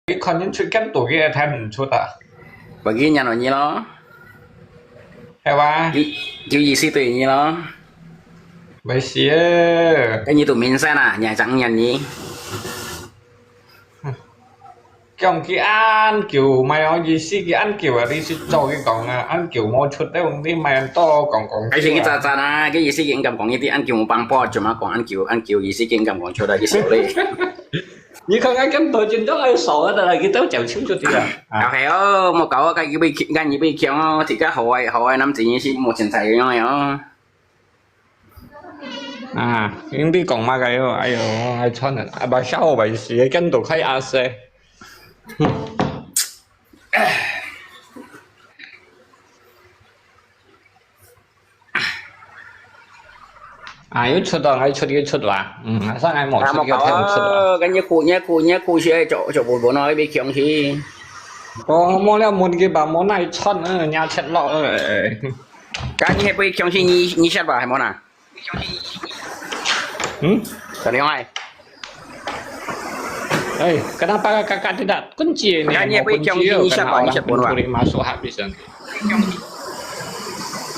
cái con những chuyện kén tuổi kia thêm chút à bởi vì nhà nó như nó hay ba kiểu gì si tùy như nó bây xía cái như tụi mình xem à nhà chẳng nhận gì cái ông kia ăn kiểu mày nói gì xí cái ăn kiểu à đi xí cho cái còn ăn kiểu mua chút đấy ông đi mày ăn to còn cái gì cái cha na cái gì si kiện cầm còn như thì ăn kiểu một bằng po chứ mà còn ăn kiểu gì si kiện cầm còn cho đây cái xỉu đi như không ai kén tuổi trên đó ai sợ đó là cái tao chịu xuống cho thì à phải một cậu cái bị gan như bị kéo thì cái hồi năm gì như si một trận thầy nhau này à những đi còn mà cái ai ai chọn à bà sao vậy xí kén tuổi khai à xe ai chút đó ai chút cái chút là sao ai một chút cái thêm chút là cái nhớ khu xe chỗ bố nói bị kéo thì có món là món cái bà món này chọn nhà chết lọ cái như bị kéo thì như sát vào hay món à cái này không Ê, kenapa kakak tidak kunci ini? Kan ya, mau kunci ini karena orang pencuri masuk habis kan.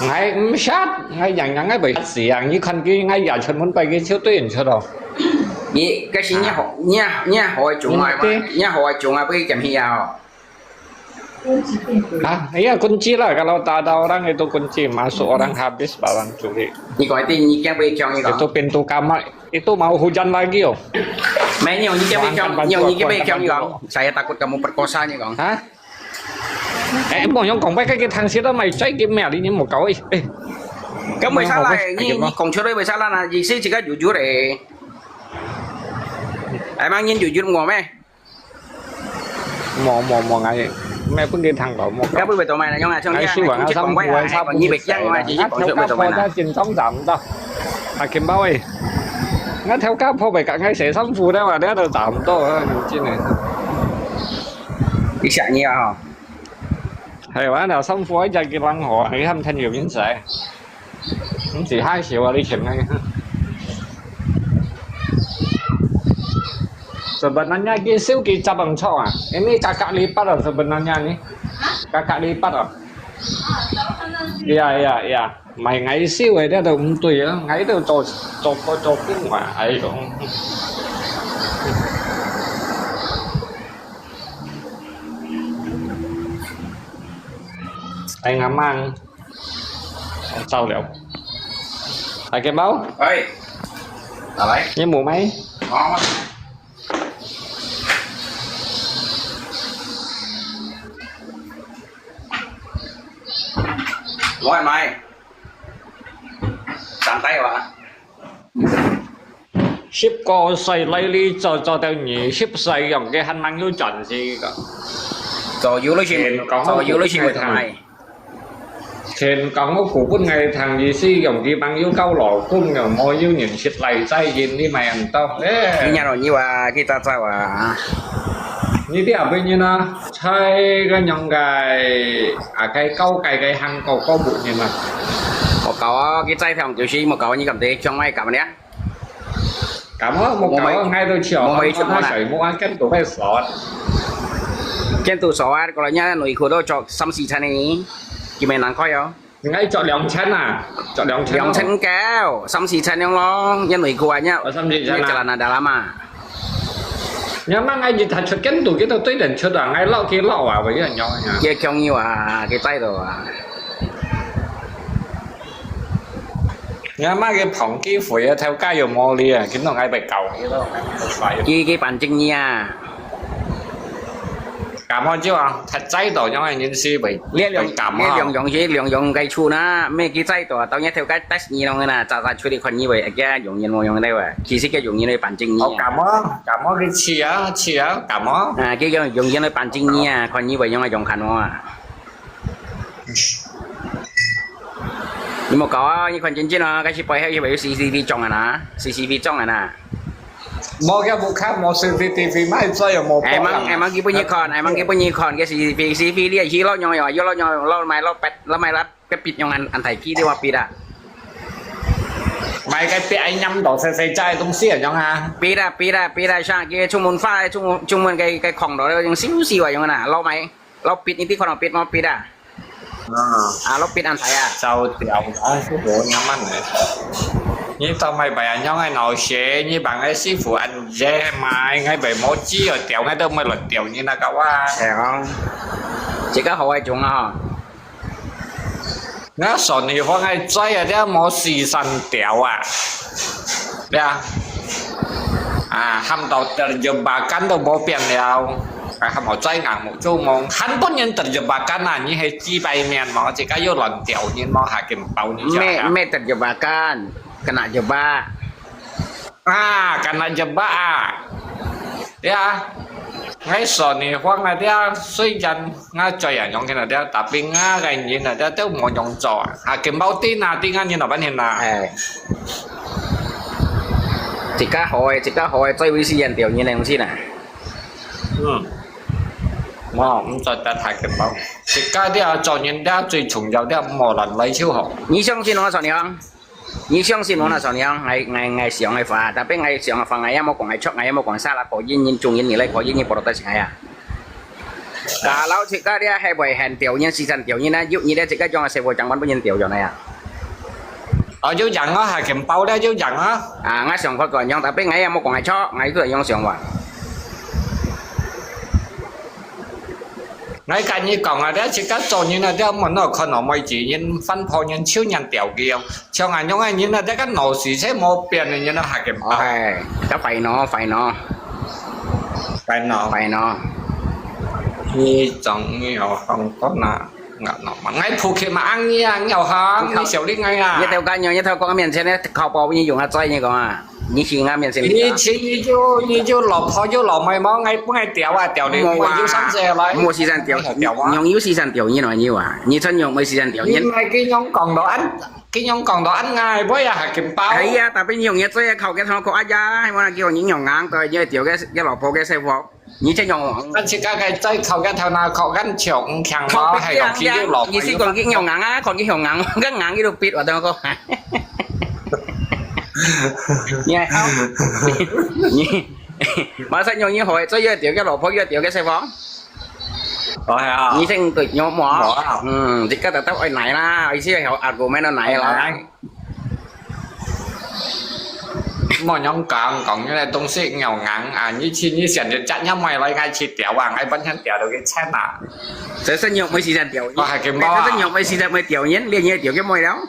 Ngay sát, ngay dành ngay bị xì à, như con kia ngay giờ chuẩn muốn bay cái chiếu tuyển cho đâu. Nhị cái gì nhá hỏi chủ ngoài mà nhá hỏi chủ ngoài cái chậm hiao. Ah, iya kunci lah kalau tak ada orang itu kunci masuk orang habis barang curi. Nhị gọi tin nhị cái bị kéo như Itu pintu kamar itu mau hujan lagi oh. Mấy nhiều như cái bị kéo như vậy. Saya takut kamu perkosa như vậy. Hả? Em bảo nhau còn cái thằng xí đó mày chạy cái mẹ đi như một cậu ấy. Cái mày sao lại như còn chỗ đây mày sao là gì xí chỉ có chủ để ai mang nhìn chủ ngồi mẹ một ngày mẹ cũng đi thằng đó một cái bữa tụi mày là nhau ngày xong chứ còn quay lại còn như biệt dân ngoài chỉ còn chỗ tụi mày là trình thống giảm đó à kiếm bao ơi nó theo các phô về cả ngay sẽ sống phù đâu mà đứa đâu giảm to chứ này đi chạy nhiều hả hay quá nào sống phù ấy cho cái lăng họ cái thăm thanh nhiều những sẽ cũng chỉ 2 triệu đi kiếm ngay sebenarnya gisel kita bangsa ah. Ini kakak lipat ah sebenarnya nih. Kakak lipat ah. Iya. Mày ngáy siêu ấy đó đâu cũng tùy á, ngáy đâu cho cái ngoài ấy cũng. Anh ngắm ăn. Sao liệu? Tại cái báo. Ơi. Đấy. Nhưng mùa mấy? Gọi mày sẵn tay vào ship co xây lấy đi cho tao nhỉ ship xây dòng cái hành năng lưu chuẩn gì cả rồi vô lấy xin người thằng này trên có một củ quân ngày thằng gì xí dòng kia băng yêu cao lò cung rồi môi yêu nhìn ship này xây gì đi mày ăn tao đi nhà rồi như là khi ta sao à như thế ở bên như nó chơi cái nhông cái câu cái hăng cầu câu bụi như này một cậu cái tay thằng kiểu gì một cậu như cầm tay trong may cầm đấy cảm ơn một cậu ngay từ chiều mấy chục hai sợi mua ăn cái tủ phải sọt cái tủ sọt còn là nhá nồi khô đó cho xăm xì chăn này kì mày nắng coi không ngay chọn đóng chân à chọn đóng chân cao xăm xì chăn nó nhá nồi khô nhá xăm xì chăn là đà lắm à nhưng mà ngay gì thật sự cái tủ cái tao tới đến chưa là ngay lọ kia lọ à với cái nhau nhá kia trong như à cái tay rồi à nhưng mà cái phòng kia phổi theo cái dòng mò đi à cái nó ngay bị cầu cái đó cái bản chân nha cảm ơn chứ à thật cháy tổ nhau anh nhân sĩ bị liên dùng cây chu na mấy cái cháy tổ tao nhớ theo cái test như nào nè trả chui đi còn như vậy cái dùng đây vậy chỉ cái dùng như này bản chân nha cảm ơn cái chia cảm ơn à cái dùng như này bản chân nha còn như vậy nhưng mà dùng khăn hoa nhưng mà có như con chân chứ nó cái chỉ phải như vậy CCTV trong này nè CCTV trong này nè mua cái bộ khác mua CCTV máy chơi ở một em mang cái bao nhiêu con cái CCTV đi chỉ lo nhỏ lo mày lo pet lo mày lắp cái pít nhong anh thầy kia đi qua pít à 買cái bia anh nhâm đồ xe trái東西啊，樣啊。ปีละช่างกี่ชั่วโมงฟ้าชั่วโมงcáiของเรายังซิวอย่างนั้นเราไหมเราปิดนี่ที่คนเราปิดมาปิดเราปิดอันไหน就掉師傅啱啱嚟。你就咪俾人樣喺鬧寫，你幫cái師傅ăn dễ mà ngay bị mỗi chi rồi掉ngay đâu mới lật掉như là cậu à. chỉ có hỏi chúng à. Nó sổ này phong ngay chơi ở đây mỗi xì sân掉啊，對啊，喊到terjebak kan都冇變了。係冇追硬冇做夢，很多人terjebak啊！你係知背面嘛？只係要亂掉，你冇下件包你就係。咩 terjebakan kena jebak kena jebak ya ngay sổ này hoặc là dia虽然ngã chơi人用嘅啦dia tapi ngã嘅人啦dia都冇用做下件包啲啊啲啱嘢落班先啦。chỉ có hỏi chơi với sĩ tiểu như này không xin à. Mà唔再得太嘅包，而家啲做人啲最重要啲無能力超好。你相信我，小娘？你相信我啦，小娘？ngày sướng ngày phá, tapi ngày sướng phá ngày mau còn ngày chót ngày mau còn xa là có yên chung yên lại có yên bỏ tới ngày à. Kalau jika dia hebat hand tiểu nhân season tiểu nhân á, giúp như dia jika cho sẽ vô chẳng bán bao nhiêu tiểu rồi này à. Dấu dặn á, hai kiện bao đó dấu dặn á. Ngay sướng phải còn nhân, tapi ngày mau còn ngày chót ngày cứ là nhân sướng vào. Ngay cái như còn ở đó chỉ có cho như là đó mà nó còn nó mới chỉ nhân phân phối nhân chiếu nhân tiểu kia cho ngài nhóm anh như là cái nổ xì sẽ một biển này như là hai cái bao cái phải nó như chẳng như không có là nó mà ngay phụ kiện mà ăn như ăn nhiều hơn như xỉu đi ngay à như theo cái như theo con miền trên đấy khảo bao nhiêu dùng hạt chơi như con à như chỉ ngay miền trên như chú lọc thôi chú lọc mày món ngay ngay tiểu à tiểu đi mua chú sắm xe lại mua xì dàn tiểu nhóm yếu xì dàn tiểu như nói như à như thân nhóm mấy xì dàn tiểu như cái nhóm còn đồ ăn cái nhóm còn đồ ăn ngay với hạt kim bao thấy à tại nhiều nhất chơi khẩu cái thằng có ai ra hay mà kiểu những nhỏ ngang rồi như tiểu cái lọc phố cái xe vọt như chơi nhỏ anh chỉ cái chơi khẩu cái thằng nào khẩu cái chồng thằng đó hay còn kia lọc như còn cái nhỏ ngang á còn cái nhỏ ngang cái ngang cái đồ pít ở đâu có nghe không mà sao nhiều như hồi chơi giờ tiểu cái lỗ phối giờ tiểu cái xe phóng như sinh từ nhóm mỏ chỉ có tao ai này là ai xí hiểu của mấy nó này là mà nhóm còn như này東西牛硬như chi như sẵn chắc nhắm mày lại ngay chi tiểu ngay vẫn chẳng tiểu được cái chết nào sẽ nhiều mấy xí dần tiểu sẽ nhiều mấy xí dần mấy tiểu nhén liền như tiểu cái môi đó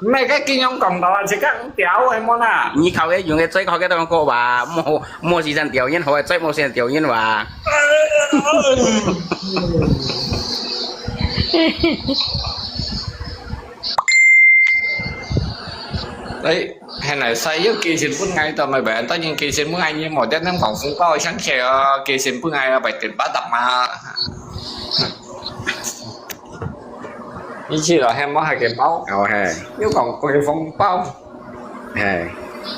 mấy cái kia nhóm còn đó chỉ các tiểu hay món à như khẩu cái dùng cái chơi khẩu cái tao cô bà mua xí dần tiểu nhén hồi chơi mua xí dần tiểu nhén và đấy hay là xây với kỳ sinh phút ngay tao mày bạn tất nhiên kỳ sinh phút ngay như một đứa ném phòng cũng có sáng chiều kỳ sinh phút ngay là bài tiền bá tập mà như chi là hem có hai cái bao nếu còn có cái phong bao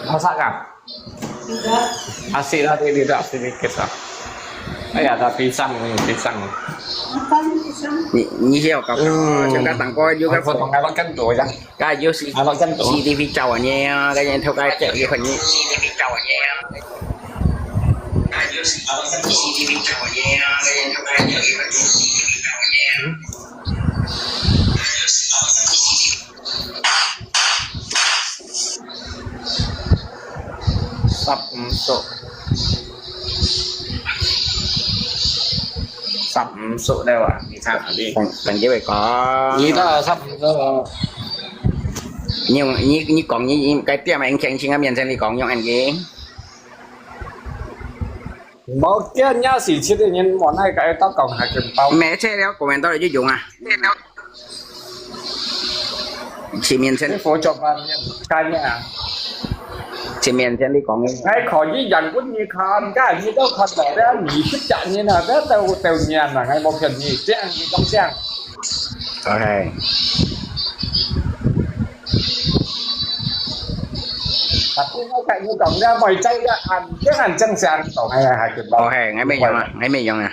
nó sao cả así là đi así đi cái sao ấy là pisang như hiểu cả chúng ta tặng coi vô cái phần ngày nó cân tuổi ra cái vô CCTV chào anh em cái này theo cái chạy cái phần như CCTV chào anh em cái vô CCTV chào anh em cái này theo cái chạy cái phần như CCTV chào anh em sắp số đâu à đi cần chứ phải có như đó là sắp nhưng như còn như cái tiệm anh khen xin miền trên thì còn những anh gì một cái nhá xỉ chết thì nhân món này cái tao còn hai cái bao mẹ xe đéo của mình tao là chứ dùng à chỉ miền trên phố cho bạn cái nhà chỉ miền trên đi còn ngay khỏi như dần cũng như con cái như đâu thật là đó nghỉ thích chặn như là đó tao nhà là ngay một phần gì trang gì trong trang ok thật nó cạnh như cổng ra mày chay ra ăn cái hàng chân sàn tổng hay là hai cái bao ok ngay bây giờ nè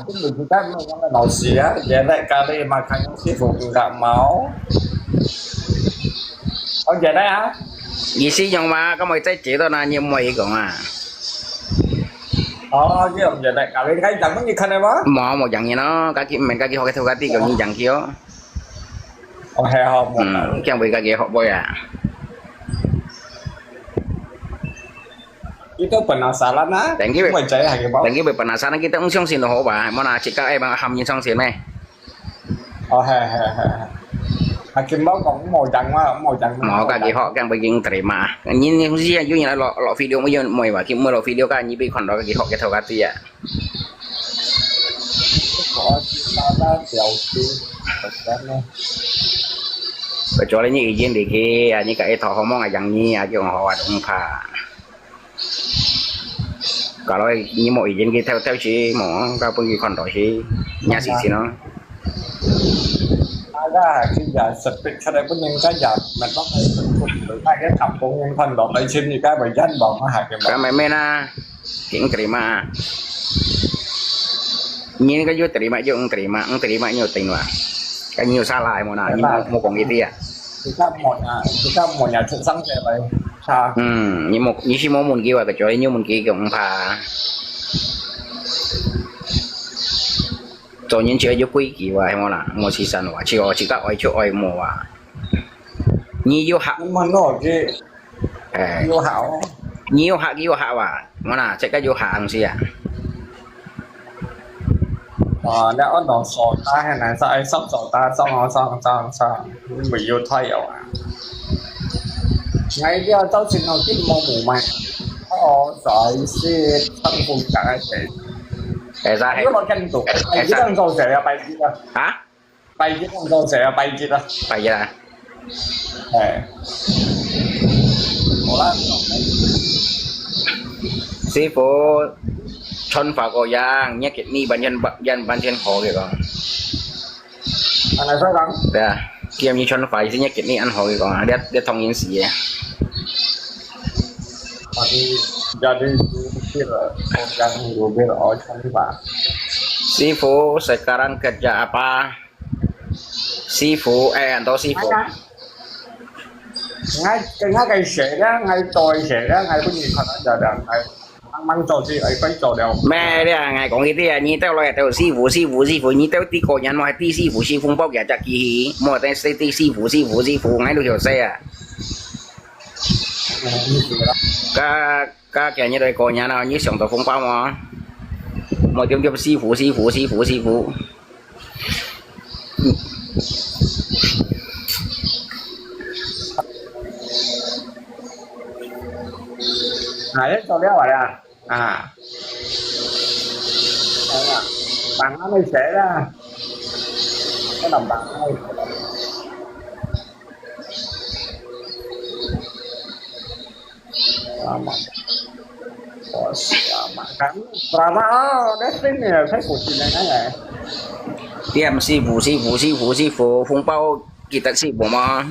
Chứ mình chỉ các nó là nấu xía, vậy lại cà ri mà khánh sư phụ gạo máu. Ông vậy đấy hả? 意思用嘛，咁咪即係幾多那要冇講啊？ Chứ ông vậy lại cà ri cái chẳng có gì khăn em á. 冇人嘢咯，家己mình家己學嘅套家啲叫你人叫，Ông hè hòm một. 將會家己學背啊。 Itu penasaran á. Thank you. Mình chạy hàng cái báo. Dan kita penasaran kita ung song sin lo ba, mana cika bang ham yin song sin me. Hakim báo cũng màu trắng mà, màu trắng. Mau ka ki ho kang begin terima. Nyin ni husi yu yin lo video mo yu moi ba ki mo lo video ka ni bi kon do ki ho ke thau ka ti ya. Có là tiểu tí. Ba cho le ni yin de ki ni ka e tho ho mo nga yang ni a ki ho wa dong pha. Kalau ni mo yin ki theo chi mo ka pun ki kon do chi nya si no. Ra khi giờ sập cái đây có những cái giờ mình có thể tự hai cái thập của những phần đột lại xin thì cái bài danh bọn nó hạt Ka mai me na king terima. Ni ka yo terima yo terima nhiều tình wa. Ka nhiều sa lai mo na ni mo kong iti à. Chúng ta một nhà chuyện sáng về vậy sao? Ni si mo mun ki wa ka cho ni mun ki kong pha. Cho những chuyện yêu quý kỳ và em là một sự sản và chỉ các ai cho ai mua à nhiều hạ Nhưng mà nó cái yêu hảo nhiều hạ à mà là chắc cái yêu hạ không gì à nếu nó sổ ta hay là sao ai sắp sổ ta sao bị yêu thay à ngay bây giờ cháu xin nó cái mong mù mày rồi sẽ thân phụ cả cái cái ra cái nó chân tụ cái thằng giàu rẻ à bay gì à hả bay cái thằng giàu rẻ à bay gì à phải vậy à sư phụ chọn phá cổ giang nhắc cái ni bản nhân khó kìa con anh này sao đắng đấy kia như chọn phá thì nhắc cái ni ăn khó kìa con để thông những gì à jadi yang mobil orang Pak. Sifu sekarang kerja apa? Sifu atau Sifu? ngay cái sẻ đó, ngay tôi sẻ đó, ngay có gì thật giờ đằng ngay mang trò gì ấy phải trò đều. Mẹ đấy à, ngày còn cái gì à, như tao nói tao Sifu, như tao tí cổ nhân nói tí Sifu bao giờ chắc gì, mà tao sẽ tí Sifu ngay lúc hiểu xe à. Các cái như đây cổ nhà nào như sòng tàu phong bao mà một điểm Sifu. Đấy cho đéo vào đây à bằng nó mới sẽ ra cái đồng bằng này kan drama Destiny thấy cuộc chuyện này này Tiệm Sifu phong bao kita Sifu mà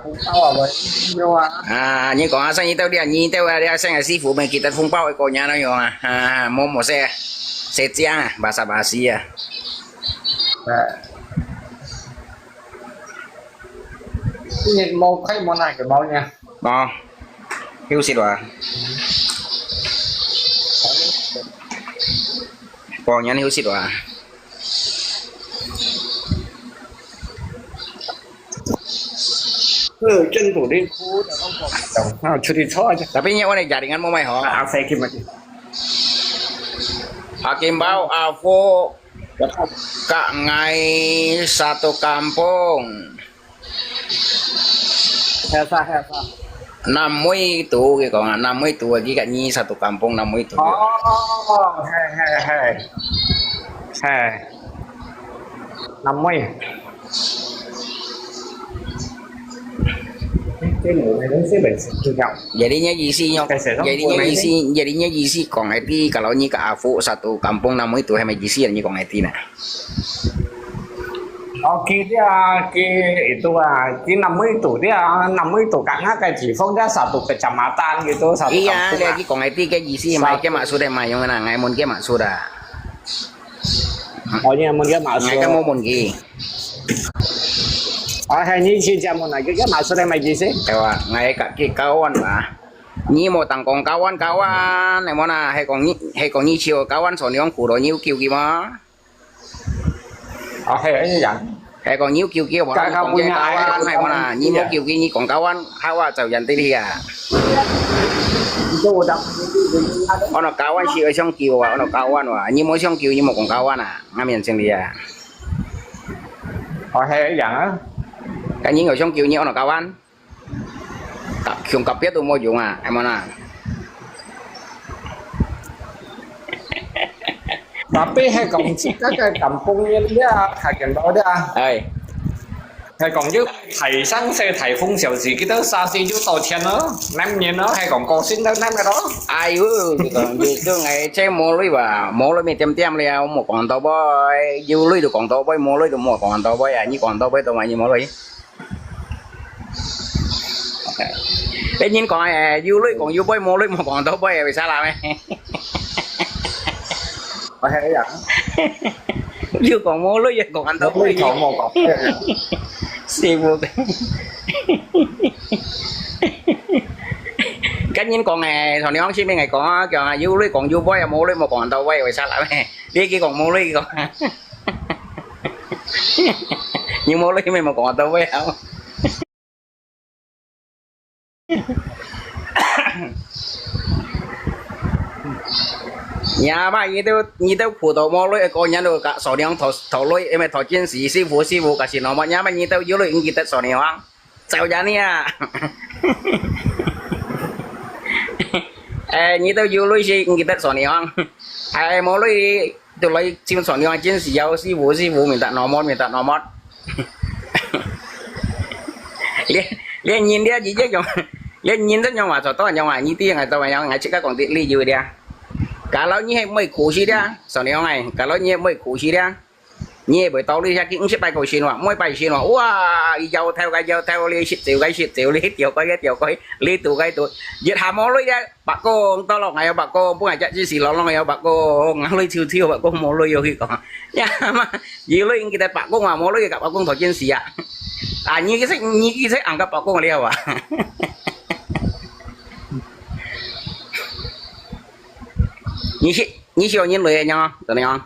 phong bao à vậy nhiều à như còn sang như tao đi sang Sifu mình kita phong bao cổ nhà nó nhiều à mua một xe chiang à bahasa basi à nhìn một cái món này cái bao nha đó hiếu xịt à còn nhắn hiếu xịt à chân thủ đi khu nào chưa đi thôi tapi nyawa nih jaringan mau main ho saya kim aja Hakim Bau Avo Kak Ngai satu kampung Hesa Namui itu gitu kan Namui itu lagi Kak Nyi satu kampung Namui itu he 50 cái mũ này nó sẽ bị tự trọng jadinya GC Kong Eti kalau Nyi ke Avo satu kampung Namui itu hanya GC Nyi Kong Eti nah Oke dia itu ki 60 itu dia 60 itu karena kayak Jifong dia satu kecamatan gitu satu Iya, kampung. lagi kong itu kayak gisi, mai ke maksudnya mai yang mana, ngai mun ke maksudnya. Oh ini dia masuk. Ngai ke mau mun ki. Oh ini si jamu lagi dia masuk yang lagi sih. Ewa, ngai kak ki kawan lah. Nhi mau tangkong kawan, yang mana, hay kong nhi chiều kawan, so niong kudo nhi kêu ki ma. Oh ini yang. Hay còn nhiều kiểu kia bọn Các nó còn punya chơi kawan ai hay bọn là nhiều một kiểu kia như còn kawan hawa chào dần tới đi à Itu udah. bọn nó kawan sih ở trong kiểu à bọn nó kawan à như mỗi trong kiểu như một còn kawan à ngắm nhận xem đi à Oh ini yang. cái những ở trong kiểu như bọn nó kawan cặp khiung cặp biết tôi mua dùng à em bọn à Tapi hay còn các cái kampung ini dia kayak bao dia. ơi Hay còn chứ thầy sáng xe thầy phun xèo gì cái đó xa xí chú tàu chen nó 5 年nó hay còn cô xin đó 5 cái đó. ai còn cứ ngày chơi mua lưới mình tem liền một con tàu boy dư lưới được con tàu boy mua lưới được một con tàu boy à như con tàu boy tàu mà như mua lưới thế nhìn còn dư lưới còn dư boy mua lưới một con tàu boy vì sao làm ấy Có thể vậy. chưa còn mua lưới còn anh tàu Mỗi boy chọn một cọc. xì vô cái nhìn còn này thằng nó xin bên ngày có còn dư lưới còn dư boy mua lưới một con tàu boy vì sao làm ấy đi kia còn mua lưới còn nhưng mua lưới mình một con tàu boy không nhà ba như tao phụ tàu mua lưới có nhà đâu cả sổ điện thầu lưới em thầu chiến sĩ sư phụ cả xin nó mà nhà ba như tao dư lưới như tao sổ điện hoang sao giá nè như tao dư lưới gì như tao sổ điện hoang mua lưới tụi lấy xin sổ điện hoang chiến sĩ giàu sư phụ mình tặng nó mót liên nhìn đi gì chứ không liên nhìn rất nhau mà cho to nhau mà như tiền ngày tao mà nhau ngày trước các còn tiện ly dư đi kalau nyi mấy cú gì đó sau này ngày kalau nyi mấy cú gì đó nyi bởi tao đi ra cũng sẽ bay cầu xin mà mỗi bay xin mà wow giàu theo ly xịt tiểu ly tiểu coi ly tụ giết hà mó lưới đó bà cô tao lọc ngày bà cô bữa ngày chạy chỉ xì lọc ngày bà cô ngắn lưới thiêu bà cô mó lưới vô khi còn nha mà gì lưới kita bà cô mà mó lưới gặp bà cô thổi trên xì à như cái sách ăn gặp bà cô mà liêu à như siêu nhìn lười nhau tụi này không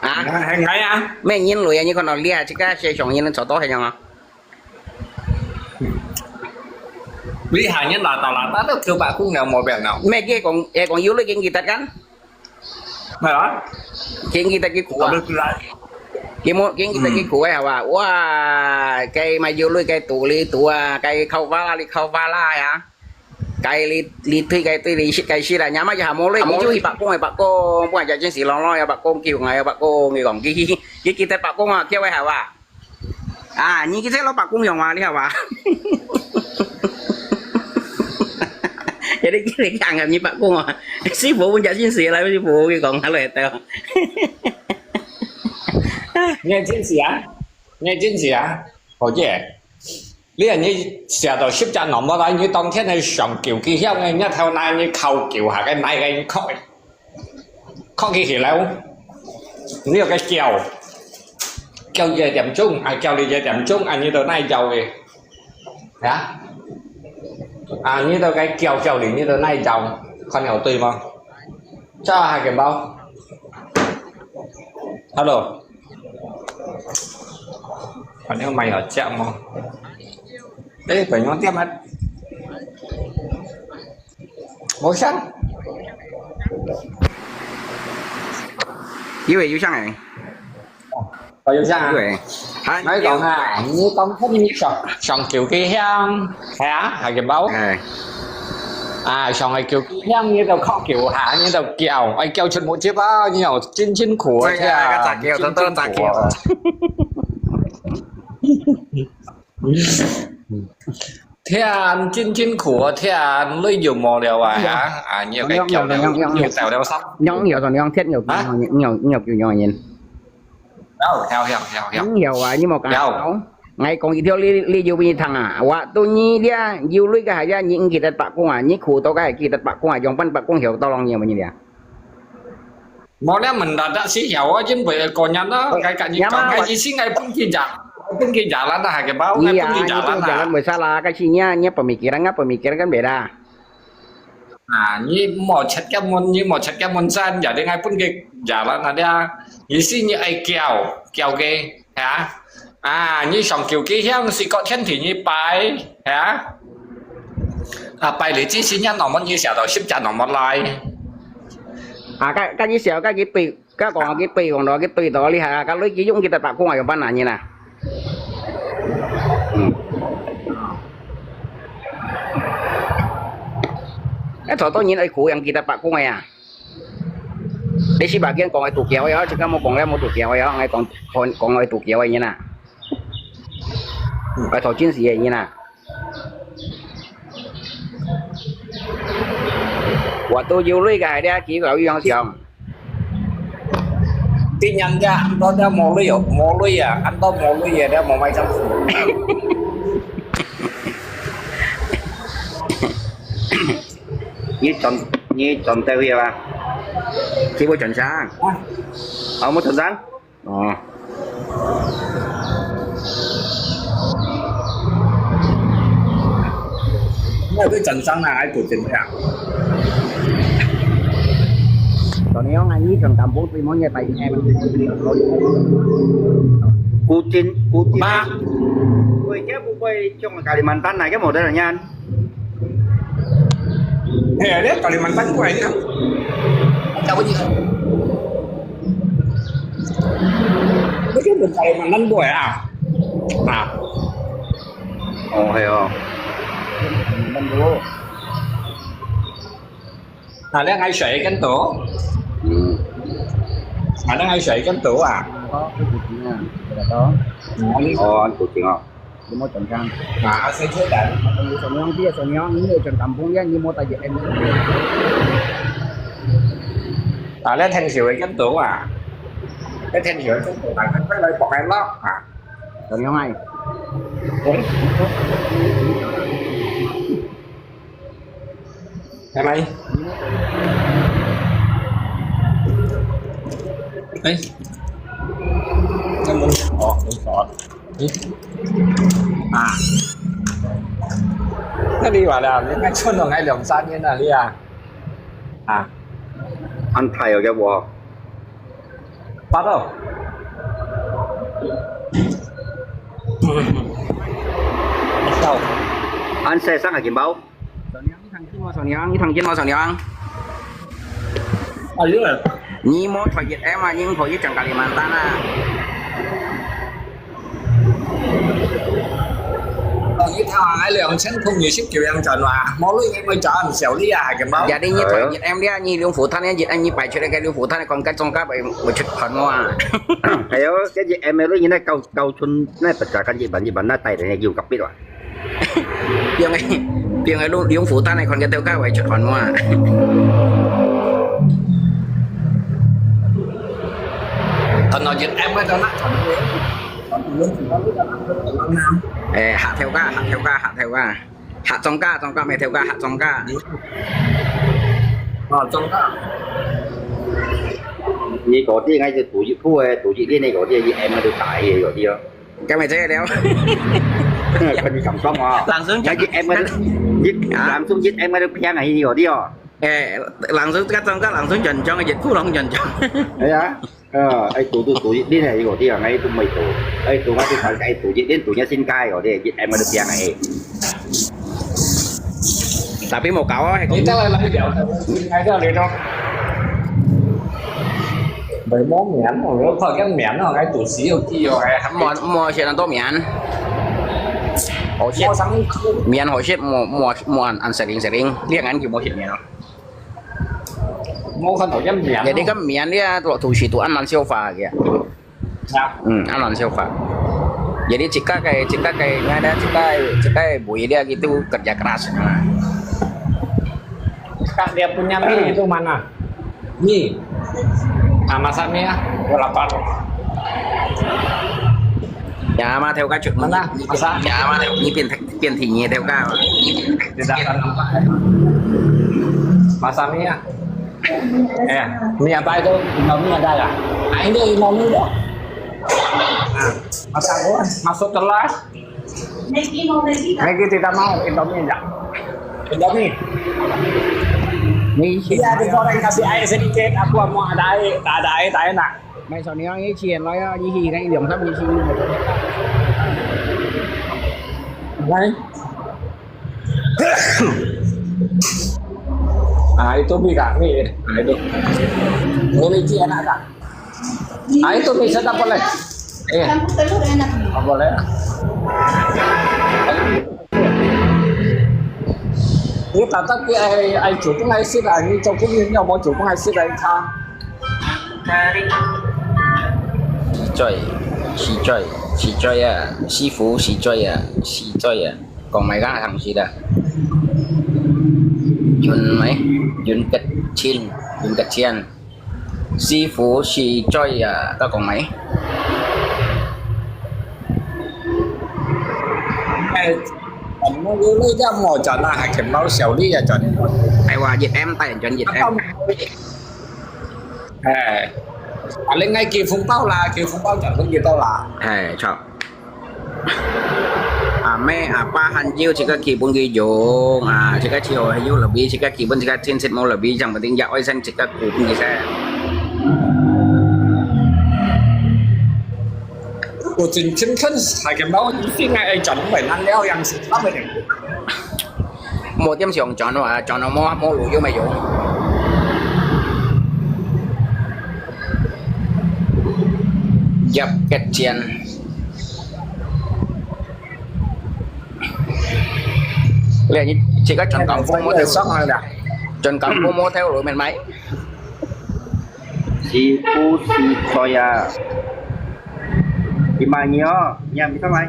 à Hàng ngày à? mấy nhìn lười như con nào lia chứ cái xe chồng nhìn lên chỗ tốt hay nhau Lý hàng nhân là tao là ta được kêu bà cũng nào một bèn nào. mấy kia còn yếu lưới cái gì tất cả Mày đó. cái gì tất cái cũ à Được lại. cái gì cũ ấy hả bà wow cái mà yếu lưới cái tủ à cái khâu va la à cái li cái xí là nhà máy hà mô lấy cái chú bà cô bữa giờ trên xí lo bà cô kêu ngày bà cô người còn cái tết bà cô mà kêu ai hả bà à như cái thế nó bà cô nhiều mà đi hả bà jadi cái hàng như bà cô mà sư phụ bữa giờ trên xí lại sư phụ cái còn hả lời tao Nghe chính gì á? Có gì? Lý là như xưa đó ship cho nó mà lại như當天係上橋機香嘅一頭奶như扣橋下嘅奶嘅khóc cái gì lâu như cái kèo về điểm chung kèo đi về điểm chung như đồ này giàu kì hả như đồ cái kèo đi như đồ này giàu con nhỏ tùy mà cho hai cái bao hello còn nếu mày ở chợ mà đấy phải nhón tiếp hết mỗi sáng như vậy sáng này có yêu sáng à nói còn như con thích như sòng kiểu kia hang hả hai cái báo sòng này kiểu kia hang như tàu khó kiểu hả như tàu kèo anh kèo chân một chiếc bao nhiêu chín của cái tạc kèo tạc kèo thế anh chín của thế anh lấy nhiều mò đèo hả nhiều cái kiểu nhiều tàu đeo sóc nhiều còn nhiều thiết nhiều kiểu nhỏ nhìn Hiểu. hiểu à nhưng mà cả Hiểu. ngày còn theo li yêu bên thằng à waktu ni dia yêu lui cái aja những kita pak kung à những khu tao cái kita pak kung à dòng pan pak kung hiểu tao lòng nhiều mà như dia Mau lẽ mình đã sĩ hiểu á chứ bởi còn nhắn đó cái gì chọn cái gì xin ngay pun kia jalan dah cái báo ngay iya pun kia itu jalan dah. jalan bersalah kasihnya nya pemikiran kan beda Như mò chặt cái môn san giờ đây ngay pun kia jalan ada như xin như ai kèo cái hả như sòng kiểu kia hiang sĩ có thiên thì như bài hả bài lý chỉ xin nhắn nó mất như sao đó ship trả nó mất lại cái gì xéo cái pi cái còn cái pi còn đó cái pi đó li hà cái lối chỉ dùng kita pak kung à dòng pan à như nào contoh nhìn ai khu yang kita pak kung ya di si bagian kong itu kiau ya jika mau kong mau tu kiau ya ngai kong itu kiau như nào cái thổ chiến sĩ như nào waktu yêu lui cái dia chỉ gọi yang xiong tin nhắn ra anh đó đã mò lưới à anh đó mò lưới về đó mò mấy trăm như chọn teo vậy ba chỉ có chọn sáng mới chọn sáng cái trần sáng là ai của tiền vậy còn nếu ngay như trần cầm 4 món như tay em Putin ba quay chứ quay trong Kalimantan này cái một đây là nha anh hè đấy Kalimantan của anh hả đâu có gì không cái đường Kalimantan của à hiểu đây ngay sợi cánh tổ đây ngay sợi cánh tổ à có cái chuyện nha đó anh cụ chuyện không đi mua trần trang sẽ chơi đại sòng nhon như trần tầm phong như mua tay dịch em đây thanh sợi cánh tổ à cái thanh sợi cánh tổ là cái lấy bọc em đó sòng nhon này em ơi đấy nó muốn sọt nó đi vào là những cái chân ở ngay đường san như là đi anh thầy ở cái bò bắt đâu đâu anh xe sang ở Kim Bảo thằng chín sòng nhon ở dưới này Nhi mốt phải dịch em mà nhưng phải dịch chẳng Kalimantan à như theo ai lượng chân không nhiều ship kiểu em trần mà món lui em mới cho anh xẻo đi cái báo dạ đi như phải dịch em đi như lương phụ thân ấy dịch anh như phải cho cái lương phụ thân còn cái trong các bệnh một chút phần hoa hay cái gì em nói như này câu xuân này tất cả cái gì bệnh nó tay thì nhiều gặp biết rồi tiếng ấy luôn lương phụ thân này còn cái tiêu các bệnh chút phần hoa thần nói dịch em mới cho nó hạ theo ca hạ trong ca mẹ theo ca hạ trong ca trong ca như cóที่ngay từ tuổi đi này có gì em mới được tại gì rồi đi đó cái mày thấy đéo cái gì cầm xong à làm xuống cái gì em mới làm xuống giết em mới được khen này gì rồi đi à làm xuống cắt trong các làm xuống trần cho cái dịch phú long trần cho đấy á ai tuổi đi này rồi đi à ngay tụi mày tuổi ai tụi ngay tụi phải cái tuổi đến tuổi nhà sinh cai rồi đi giết em mới được khen này tapi một cậu hay cũng chắc là lấy dạo ngay đó đi đâu bởi món miễn rồi nó thôi cái miễn rồi cái tủ xí ở kia rồi mua chuyện là tốt miễn mua sắm miễn hồi xếp mua ăn sạch riêng liếc ăn kiểu mua chuyện miễn mua không phải cái miễn jadi kan miễn dia thủ sĩ tụ ăn mặn siêu phà kìa ăn mặn siêu phà jadi jika kayak nggak ada jika buih dia gitu kerja keras Kak dia punya mie itu mana? Mie. Nah, masak mie ya. Berapa? Dạ mà theo cái chuyện Mana? Masa? dạ mà theo như tiền thì nhẹ theo cao Tidak akan nampak. Masa mie. Mie apa itu? Indomie ada nggak? Nah ini Indomie dong. Nah, masa gua masuk telas. Maggi tidak mau Indomie enggak? Indomie. Iya digoreng kasih air sedikit. Aku mau ada air, tak ada air tak enak. mày sao nhớ cái chuyện nói như gì cái điểm thấp như gì Này. Itu mie kami. Itu. Ini mie enak tak? Itu mie sedap boleh. Campur telur enak. Oh, boleh. Ini tata ki ai chủ cũng ai xí là như trong cũng như nhau mọi chủ cũng ai xí là tha. xì chơi à sư phụ xì chơi à còn mày ra thằng gì đó dùn kịch chiên sư phụ xì chơi à tao còn mày Nó lấy ra mò chọn là hai kiếm bao xẻo đi à chọn đi. ai qua dịch em tay chọn dịch em lên ngay kỳ phúng bao là kỳ phúng bao chọn cái gì tao là. chọn mẹ pa han chiêu chỉ có kỳ bún ghi dụ chỉ có chiều hay dụ là bi chỉ có kỳ bún chỉ có trên set mô là bi chẳng mà tiếng dạo ấy xanh chỉ có cụ bún gì xe Của trình chân thân hai kiếm bao ý phi ngay ai chọn phải ăn leo yang sự lắm vậy. một tiêm sườn chọn nó mua lụi vô mày dụ dập kẹt chiên liền chỉ có chọn cọng phun mua theo Sóc rồi nè. chọn cọng phun mua theo lụi mình mấy Sifu si soya. Imanyo, nhầm biết sao mày?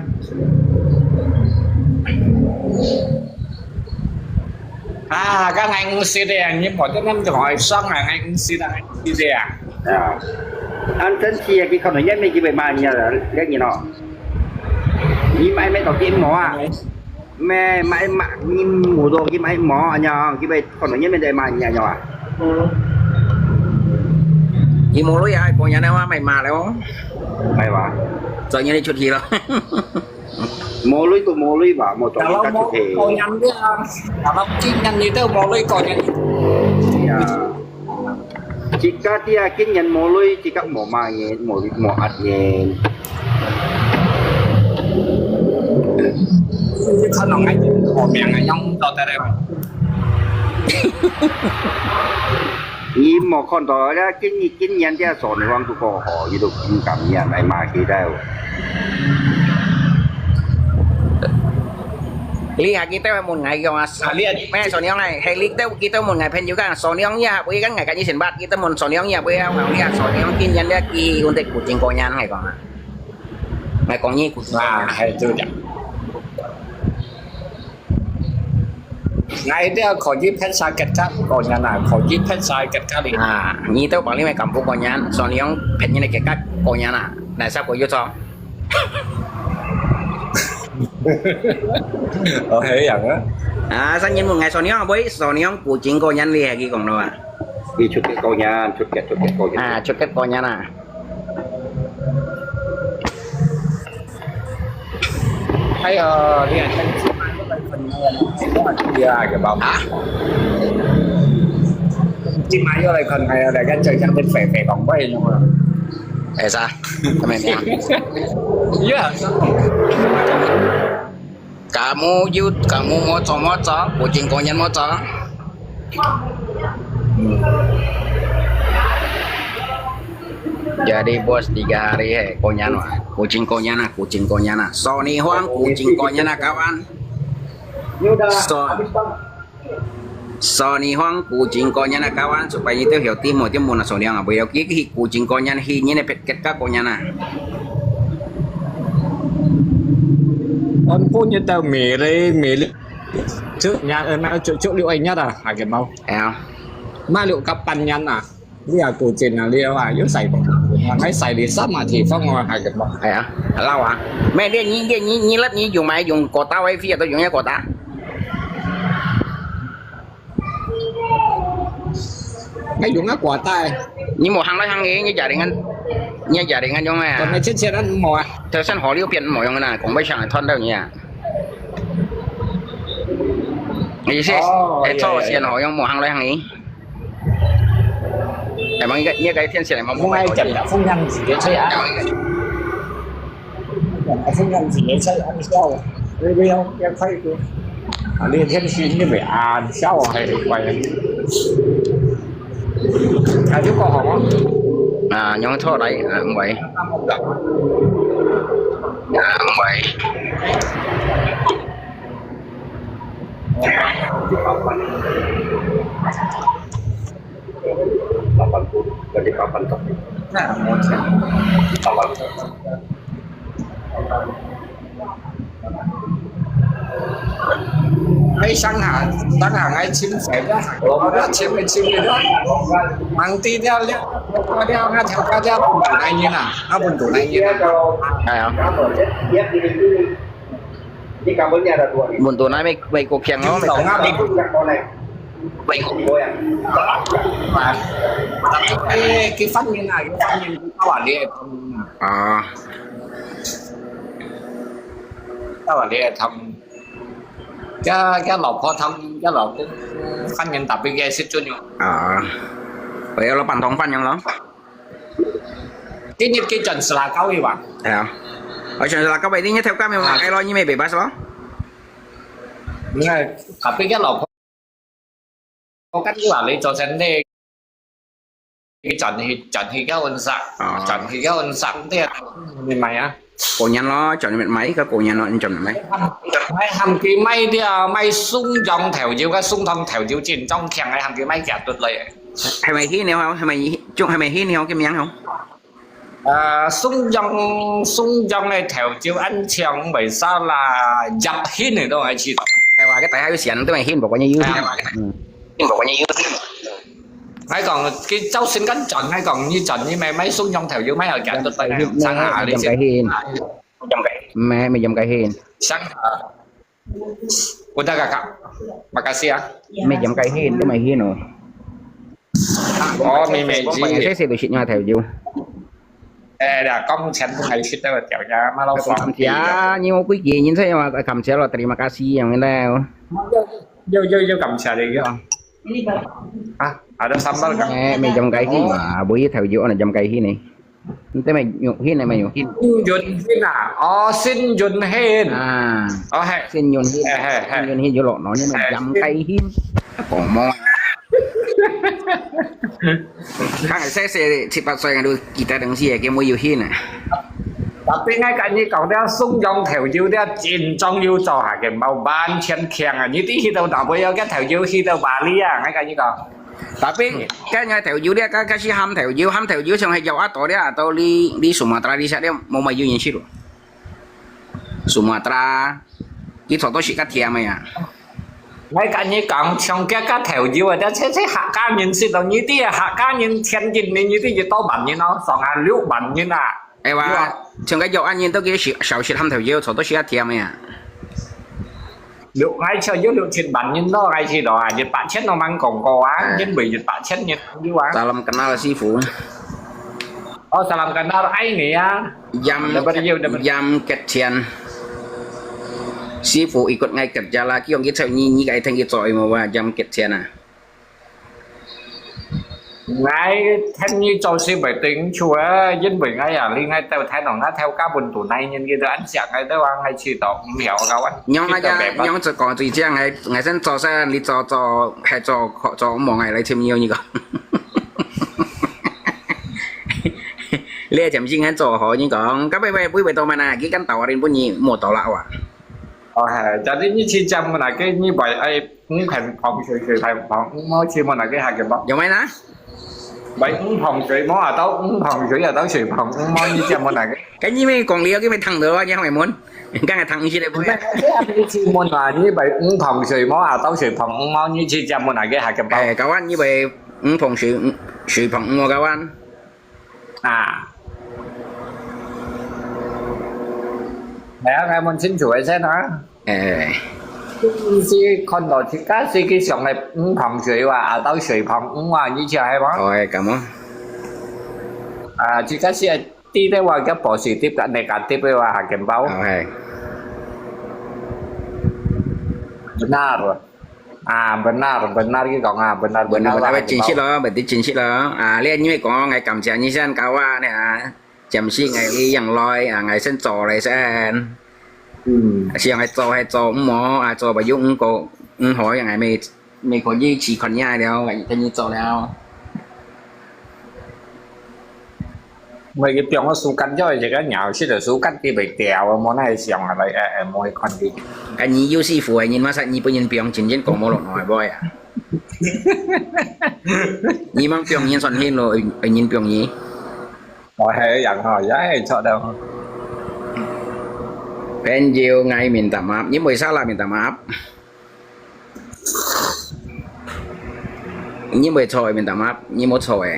Các anh xí đèn nhưng mọi cái năm thì hỏi xong là anh xí đèn. Anh chân chia cái không nói nhất mình chỉ về mà nhờ là cái gì nó. Như mày mày tao kiếm mỏ à? Mẹ mày nhìn ngủ đồ cái mày mỏ nhờ cái về không nói nhất mình để mà nhà nhỏ à? gì mua lối ai còn nhà nào mày mà lại không Mày bảo rồi như đi chút gì đó mua lưới bảo một chỗ Kalau các mau thể kau yang dia, kalau cinyan itu mau lagi kau yang jika dia kinh nhận mua lưới chỉ các mỏ mà nhẹ mỏ ạt nhẹ khả năng anh họ miệng anh nhông tao tại đây mà. Ý mỏ con đó ra kinh nhận dia sòn hoang tu có họ gì đâu kinh cảm nhận ai mà khi đâu lihat kita một ngày rồi mẹ sổ này hay kita một ngày pen juga sổ nha bữa kan ngày cái như sinh bát kita một sổ nha bữa nào lihat sổ tin nhân dia ki untuk kucing konyan ngày còn mày còn như kucing Hay chưa chẳng. Ngay dia kau jeep pet sakit kan, kau yang nak kau jeep pet sakit kali. như tao bảo mày cầm phụ konyan sổ pet như này cái cách konyan này sao có vô sao Thế dạng á. Sao nhìn một ngày sổ với sổ kucing konyan lihat lagi còn đâu đi chút cái câu nhà chút cái câu nhà chút cái konyan Hay đi ăn cái bao. Chim máy vô lại phần này là cái chơi chân bên phè còn quay nhưng mà. sao mày nghe Yeah. kamu moco kucing konyan moco jadi bos 3 hari konyan kucing konyan Sony Huang kucing konyan kawan Sony Huang kucing konyan kawan supaya itu hiểu tim một là Sony Huang bởi vì cái kucing konyan hi như này kết các konyan Con punya tao mì trước nhà nó chỗ liệu anh nhất à cái bao mà liệu kapan nhăn à dia kucing là dia wah yo sai bang ngay xài đi sắp mà thì phong ngoài hai cái bọc Hay à? Lâu à? Mẹ đi nhí lết nhí dùng máy dùng cột tao ấy phía tôi dùng cái cột ta. ngay dùng cái quả tay Nhưng một hàng nói hàng ấy như giả định anh giống mày. còn cái chiếc xe đó mò Theo sân họ liêu biển mọi người này cũng bây giờ thân đâu nhỉ? Như thế, cái cho tiền họ giống một hàng nói hàng ấy. Để mà như cái thiên này mà không ai chậm đã không nhanh gì để chơi ăn không nhanh gì để chơi ăn sao rồi không em thấy cứ liên thiên xuyên như vậy sao hay quay chú có không nhóm thô đấy không vậy không vậy Jadi kapan tuh? nah mau ngay sang hàng ngay chim phải đó đó chim cái đó mang tin theo nhé qua theo ngay theo qua theo buồn tủ này như nào nó buồn tủ này như nào hay không Di kamarnya ada dua. buồn tủ này mày cuộc kèm nó tổng ngáp đi mày và cái phát như này cái phát như các bạn đi các bạn đi thầm cái lọc họ thầm cái lọc cũng phát nhân tập cái ghê xích cho nhau vậy là bàn thong phân nhau đó cái trận là cao đi bạn thấy không ở trận là các bạn đi nhé theo các mày ai lo như mày bị bắt đó đúng rồi tập cái lọc có cách cái bạn đi cho sen đi cái trận thì cái ôn sạc trận thì cái ôn sạc thế mình mày á cổ nhăn nó chọn miệng máy các cổ nhăn nó chọn máy hầm cái máy đi máy sung trong theo chiếu cái sung thông theo chiếu trên trong kèm cái hầm cái máy kẹt tuyệt lợi hay mày hít neo không hay mày hít neo cái miếng không sung trong này theo chiếu ăn chèn bởi sao là dập hít này đâu ai chỉ hay là cái tay hai cái xiên tới mày hít bảo có như ngay còn cái cháu xin cánh trận ngay còn như trận như mày sung trong theo chiếu máy ở kẹt tuyệt lợi sáng hạ đi cái hiền mày dầm cái hiền sáng hạ udah kakak makasih ya mày dầm cái hiền để mày hiền rồi mi meji saya sih bisnya theo chiếu đã con chén của thầy ship tới tiểu nhà mà lâu cầm giá như một quý vị nhìn thấy mà cầm giá là terima kasih yang ini vô cầm trà đi không ada sambal kan mày dầm cái gì mà buổi theo chiếu là dầm cái gì này thế mày nhục hiên này mày nhục hiên Yun Hin xin Yun Hin xin Yun Hin vô lộn nói nhưng mà dầm cái hiên còn mò Kang saya cepat saya ngadu kita dengan si cái mua yêu hiên à. Tapi ngay cả như cậu đeo sung dòng theo yêu đeo chín trong yêu cho hà cái màu ban thiên khen như tí khi đâu đọc với cái theo yêu khi đâu bà lý ngay cả như cậu. Tapi cái ngay theo yêu đeo cái si ham theo yêu xong hay jauh atau dia atau di Sumatera di sana dia mau maju yang sih Sumatera itu atau si Katia mày à. Ngay cả như cậu trong cái theo yêu ở đó sẽ hạ ca nhìn xí đâu như tí hạ ca nhìn thiên nhìn như tí to bản như nó xong liu bản như nào. Ewa, trong cái dầu ăn nhìn tới cái sáu十ham theo yêu, số tôi sẽ thiam mày à. Liệu ngay chơi yếu liệu chuyện bản nhân đó ngay khi đó Nhật Bản chết nó mang cổng có á nhân bởi Nhật Bản chết Nhật như quá Salam kenal sifu salam kenal ai nè jam kecian sifu ikut ngay kerja lagi yang kita nyi kayak tinggi coy mau jam kecian à ngay thanh như cho xin bài tính chúa dân bởi ngay à liên ngay theo thái đồng nó theo các buồn tủ này nhân kia anh sẽ ngay tới ăn ngay chỉ tỏ hiểu cao anh nhóm aja nhóm chỉ còn chỉ riêng ngày sinh cho xe đi cho hay cho một ngày lại thêm nhiều như vậy lê chậm riêng hay cho họ như còn các bây bây tàu mà nè cái cánh tàu đến bao nhiêu một tàu lão à cho đến như chi trăm là cái như vậy ai cũng thành phòng sưởi thành phòng nói chi mà là cái hạt cái bắp giống mấy ná bảy phòng sưởi món à tao phòng sưởi là tao sưởi phòng món như trăm mà là cái như mấy còn liêu cái mấy thằng nữa chứ không mày muốn cái này thằng như thế này chi món là như vậy phòng sưởi món à tao sưởi phòng món như chi trăm mà là cái hạt cái bắp các anh như vậy phòng sưởi phòng mua các anh Mẹ ngay mình xin chuỗi sẽ nói เออ 是看到自家司機上嚟碰水話啊兜水碰話以前係嘛 โอ้ย咁啊 à自家是啲咧話嘅 positive 嘅 negative 嘅話係勁包 โอเค benar benar benar cái còn benar บนนั้น benar เราไป là จินชิดแล้วแบบที่จินชิดแล้วเรียนยี่ไม่ก่อนไงกำเสียยี่เส้นกาว่าเนี่ยจำชื่อไงลีอย่างลอยไงเส้นจออะไรเส้นเสียงไอ้จอให้จอหมอจอไปยุ่งก็หอยอย่างไงไม่คนยี่ฉีคนย่าแล้วไงจะยี่จอแล้ว mấy cái tiếng nó số cắn cho thì cái nhào xí là số cắn cái bị tèo món này xiong là lại mỗi con đi อันนี้ยูซี่ฟูไอ้ยินมาสักยี่เป็นยินเปียงจินยินกองมอหลอกหน่อยบ่อยอ่ะยี่มั่งเปียงยินสอนเฮนโลไอ้ยินเปียงยี่ mọi hệ dặn hỏi giá hay sợ đâu เป็นยิวไงมินตามาบยี่ไม่ทราบละมินตามาบยี่ไม่ชอยมินตามาบยี่ไม่ชอย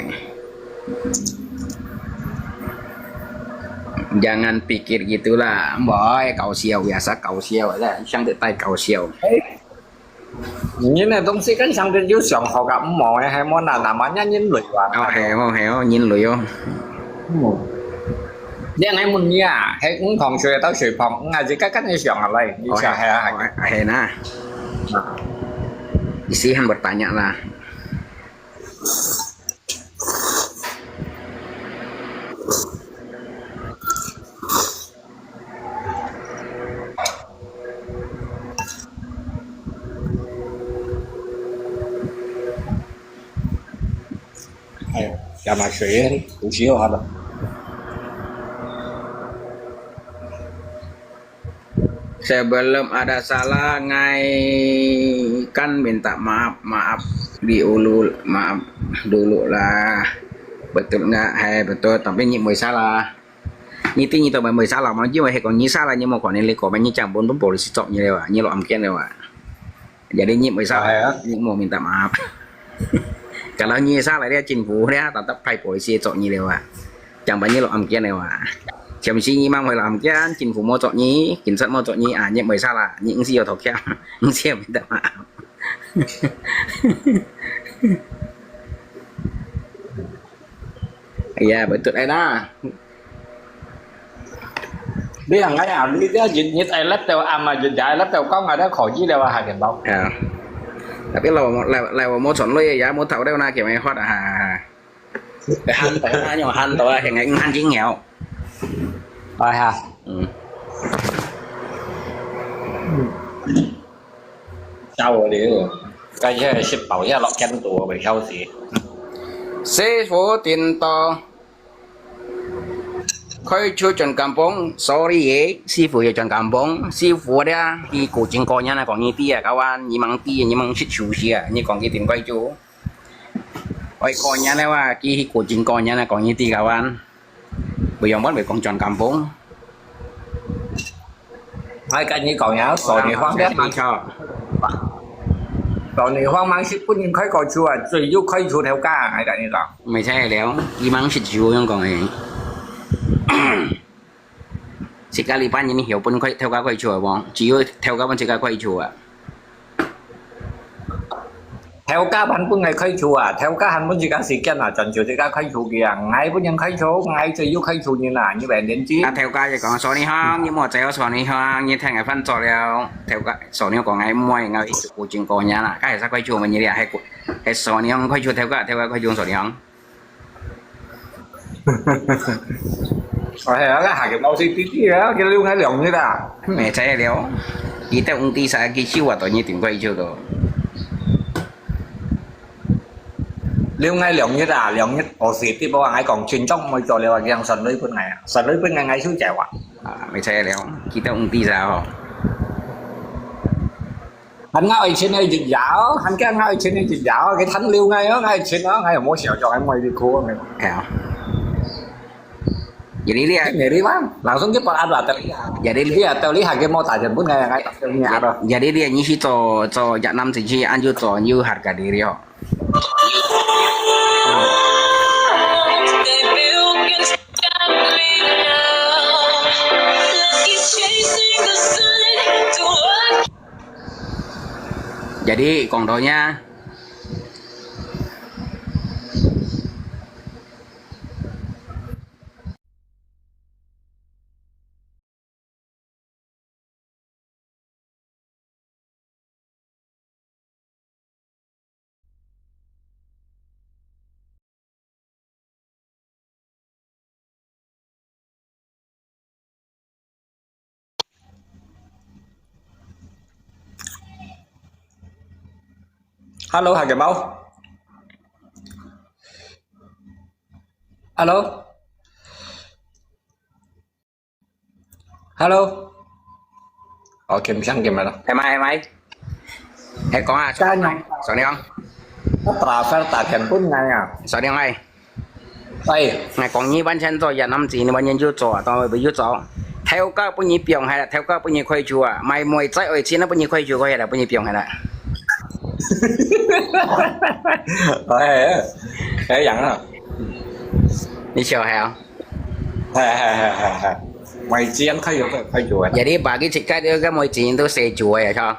jangan pikir gitulah boy kau siau biasa kau siau aja sang tự tay kau siau những này东西跟上个有上學嘅唔望嘅係冇嗱嗱萬一人類話 heo nhìn lùi không ยังไงมึงเนี่ยให้cũng phòng水到水旁啊自己跟你上嚟你就係啊 heo na isihan bertanya lah cho mà水đi chút xíu hả đâu sebelum ada salah ngai kan minta maaf maaf dulu lah betul nggak betul tapi nhị mới salah nhị tí nhị tao mới salah mà chứ mà còn nhị salah nhưng mà còn nên lấy có bao nhiêu chẳng bốn polisi chọn như vậy như lo am kian vậy jadi nhị mới salah nhị mau minta maaf kalau nhị salah dia chính phủ dia tetap phải polisi chọn như vậy chẳng bao nhiêu lo am kian này vậy chậm si nhị mang phải làm kian chính phủ mau chọn nhị cảnh sát mau chọn nhị nhị mới salah nhị cũng siêu thọc kia cũng siêu minta maaf Iya betul Eda. Đi hàng cái nào đi đó dịch như ai lắp tàu mà dịch dài lắp tàu có ngày đó khỏi chỉ đâu hàng bao. Tapi lawa mau chọn lôi ya mau thầu đâu na kiểu mày hot han tại nhưng mà han tao hiện ngày han chính nghèo. Rồi ha. Sau rồi đi rồi. Cái gì ship bảo ra lọt chân tù bị sau gì. Sư phụ tiền to khơi chưa chọn kampung sorry ye sư phụ chọn kampung sư phụ đó khi cổ chính coi nhá còn như tia các bạn như mang shit chủ gì như còn cái tiền quay chú ôi coi nhá nàyว่าkhi cổ chính coi nhá còn như tia các bạn bây giờ bắt phải còn chọn kampung hai cái như còn nhá rồi thì hoang đét mang cho rồi thì hoang mang ship cũng nhưng khơi coi chú à rồi yêu khơi chú theo ca hai cái như đó ไม่ใช่แล้วยี่มังชิดชูยังก่อนไง sekali pan ini hiểu pun theo các quay chùa bóng chỉ theo các bạn chỉ các quay chùa theo các bạn cũng ngày khơi chú à theo các hắn muốn chỉ các sự kiện là chọn chú chỉ các khơi chú kia ngày cũng những khơi chú ngày chỉ yêu khơi chú như là như vậy đến chi theo các chỉ còn số này không nhưng mà chỉ số này không như thằng ngày phân cho đều theo các số này còn ngày mua ngày của chuyện còn nhá là cái sao quay chùa mình như vậy hay số này không quay chùa theo các quay chùa số này không rồi cái hàng cái bao xí tí đó cái lưu hai lượng như là mẹ thấy đều ý theo ông tí sai cái chiêu à tự nhiên tìm quay chùa rồi lưu ngay lượng như là lượng nhất ở xí tí bao ngày còn truyền trong môi trường là cái hàng sần lưới bên ngày ngày xuống chèo à mẹ thấy đều ý theo ông tí sao hắn nói trên đây dịch giáo hắn cái nói trên đây dịch giáo cái thánh lưu ngay đó ngay trên đó ngay ở mỗi sẹo cho anh mày đi khô mày jadi dia nghề đi bác langsung giúp ăn là jadi dia tao lý hàng cái mô tả dần bữa ngày ngay tập nhà rồi jadi dia ngisi to janam siji anju to như harga diri ho They build against me now. Lucky chasing. Jadi kondonya Alo Hà Kiều Mẫu. Alo. Alo. Kim sang Kim rồi đó. em ai con à Cha nhầm. sợ đi không Nó tà phải tà kèm phút ngay à. sợ đi không ai Đây. ngày còn như bán chân rồi giờ năm gì nữa bán nhân chưa trò tao bị chưa trò theo các bao nhiêu biểu hay là theo các bao nhiêu khoai chùa mày mồi trái ở trên nó bao nhiêu khoai chùa hay là bao nhiêu biểu hay là Thế dặn đó. đi chờ hay không Mày chiến khai chùa. jadi bagi jika dia kan mau izin tu saya jual ya cho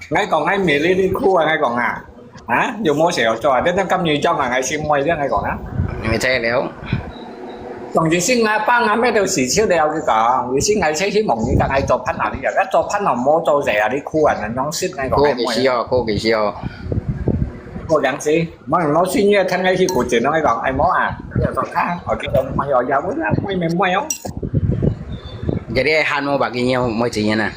Ngay còn ngay mì đi khu à ngay còn à. Hả? Dù mua xẻo cho đến năm cam nhiều cho mà ngay xin mày đấy ngay còn á. mày thấy liệu Còn chỉ xin ngay ba ngay mấy điều xì chiếu đeo cái cả. Chỉ xin ngay thấy mộng như cái ngay cho phát nào đi giờ. Cái cho phát nào mua cho rẻ đi khu à nó nhóm xít ngay còn. cô kỳ siêu Cô đáng gì? Mà nó xin như thân ngay khi của chuyện nó ngay còn ai mó à. Giờ còn khác ở cái đồng mày ở nhà với mày không? jadi han mau bagi nhau mau izin nè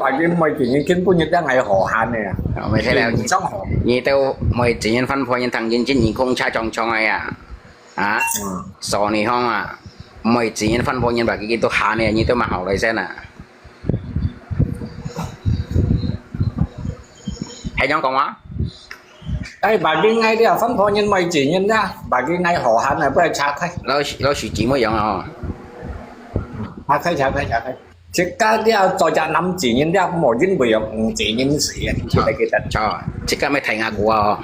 Bà kia mày chỉ như kiến của những cái ngày họ hàn này à. mày thấy là Trong họ. như tao mau izin phân phối những thằng nhân chính những công cha trong ai à à sau này không à mau izin phân phối những bagi itu han này như tao mà học lại xem nè hay nhóm con á Ê, bà kia ngay đi à phân phối nhân mày chỉ nhân ra. Bà kia ngay họ hàn này bây giờ thấy. nó sử chỉ mới giống không Thấy. Chỉ cái đi à cho cha năm chỉ nhân ra một nhân bì chỉ nhân sĩ chỉ là cái tật. cho chỉ có mấy thầy ngà của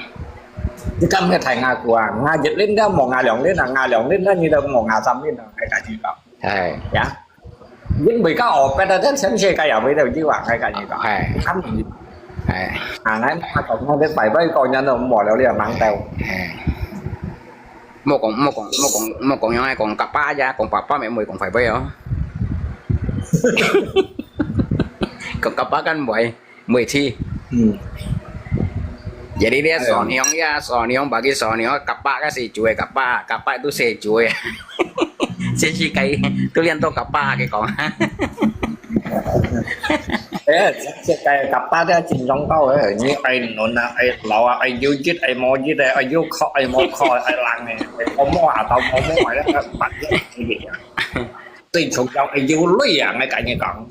Chỉ cần cái thành Nga của Nga dịch lên đó một Nga lượng lên là Nga lượng lên đó như là một Nga xăm lên là cái gì đó. thầy Dạ. Những bị các ổ cái đó đến xem xe cái ở bây giờ chứ bạn cái gì đó. thầy Khám gì. thầy À nãy mà còn không biết bài với coi nhân rồi bỏ leo liền mang tèo. một còn ai còn cặp ba ra còn papa mẹ mười còn phải bây không còn cặp ba kan mười thi jadi dia soniong bagi soniong kapak kasih cuy kapak itu saya cuy saya sih kayak tu lihat tu kapak cái còn Thế cái cặp ta đó chính trong câu ấy như ai nôn à ai lẩu à ai yêu chết ai mò chết ai yêu khó ai mò khó ai lăng này không mò à tao không mò đấy bạn cái gì tình thuộc nhau ai yêu lụy à ngay cả như còn.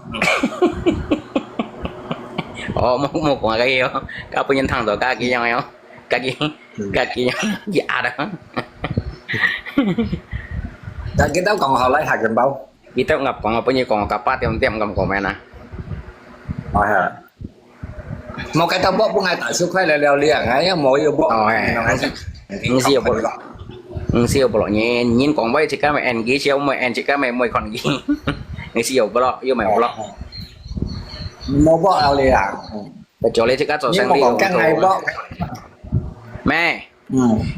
một còn cái gì không các bệnh nhân thằng rồi các kia nhau không các kia dạ đó Cái đó còn họ lấy hạt gần bao. kita ngap bao nhiêu còn kapak tiêm cầm còn mẹ nè Hả? Một cái tao bóp của ngay tại sức khỏe là leo liền ấy mỗi yêu bóp. siêu bro nhìn còn bây chỉ các mẹ anh ghi siêu mẹ anh chỉ các mẹ mười còn ghi người siêu bro yêu mẹ bro Một bóp leo liền. cái chỗ lấy chỉ các chỗ Nhưng sang mà đi còn cái ngày bóp. mẹ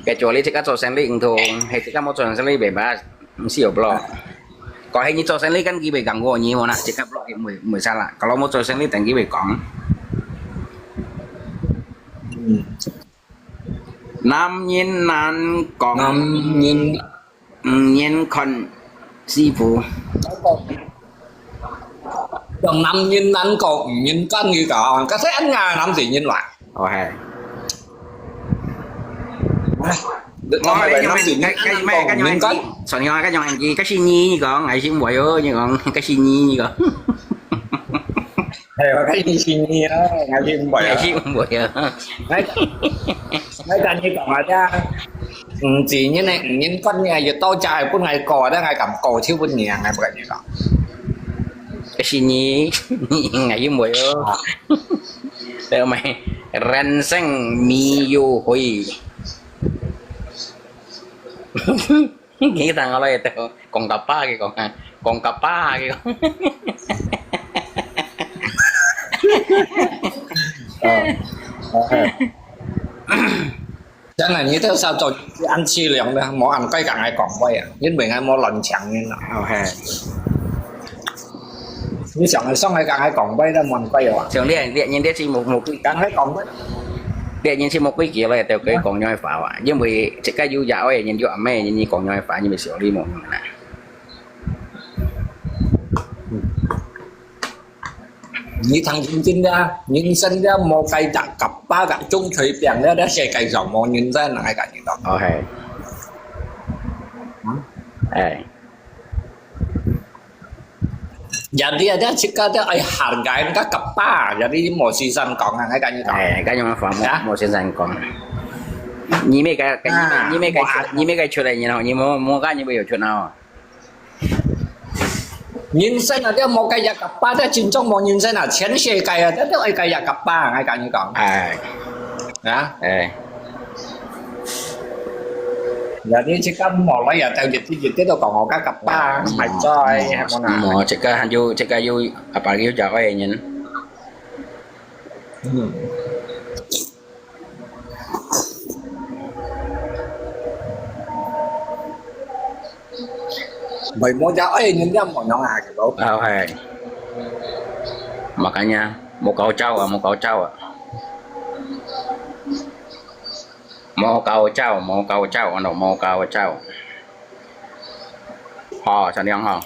cái chỗ lấy chỉ các chỗ sang đi thường hay chỉ các một chỗ sang đi bể ba siêu bro có hay như chỗ sang đi kan ghi bể gắng gỗ nhiều mà nè chỉ các bro mười sao là kalau một chỗ sang đi thành ghi bể cõng nam nhiên nan còn Năm nhìn nhiên con sư phụ còn năm nhìn anh còn nhìn con như cả cái thế anh nhà năm gì nhìn lại. oh hay Nói cái năm gì nhìn cái mẹ cái nhìn con. sòn nhoi cái nhoi anh gì cái xin nhi như con ngày xin quậy ơi như con cái xin nhi như con Theo cái gì xin nhi đó ngày xin bậy. ngày xin quậy Mấy cái như còn là ra chỉ như này nhìn con nhà giờ to trai của ngày cò đó ngày cầm cò thiếu bên nhà ngày bậy như đó. cái xin nhi ngày xin quậy ơi để mày ren sang mi yo hoi cái thằng ở đây còn cặp ba kìa còn cặp ba kìa Chẳng là như thế sao cho ăn chi lượng nữa, món ăn quay cả ngày còn quay à, nhưng mình ăn món lần chẳng như nào. ok Như chẳng là xong ngày cả ngày còn quay ra món quay rồi. thường điện nhìn điện chỉ một cái Cả ngày còn quay. điện nhìn chỉ một cái kia là theo cái còn nhoi phá à nhưng vì chỉ cái du dạo ấy nhìn dọa mẹ nhìn còn nhoi phá nhưng mà sửa đi một nè Như thằng chính ra, nhưng sinh ra một cây chặt cặp ba gạo chung thủy biển ra đã xe cây dòng món nhìn ra là ai cả những đó. ok Jadi ada jika ada ai hargain các cặp ba, jadi một season còn hàng ai cả những đó. cái nhoi phá một sinh sản còn như mấy cái như mấy cái chuyện này như nào như mua cái như bây giờ chuyện nào Nhìn sinh là cái một cây chặt cặp ba, cái chính trong một nhìn sinh là chén xe cây à, cái ai cây chặt cặp ba ai cả những đó. Đó. Jadi jika mau lah ya tahu jadi itu còn các cặp ba mày chơi hay món nào. mau cek you apalagi you jago ya nhìn Mày mau jauh nhìn ra một nhóm hàng kiểu oh hey makanya mau kau trao à mau kau trao à mau kau trao nó mau kau trao hò sao đi ăn hò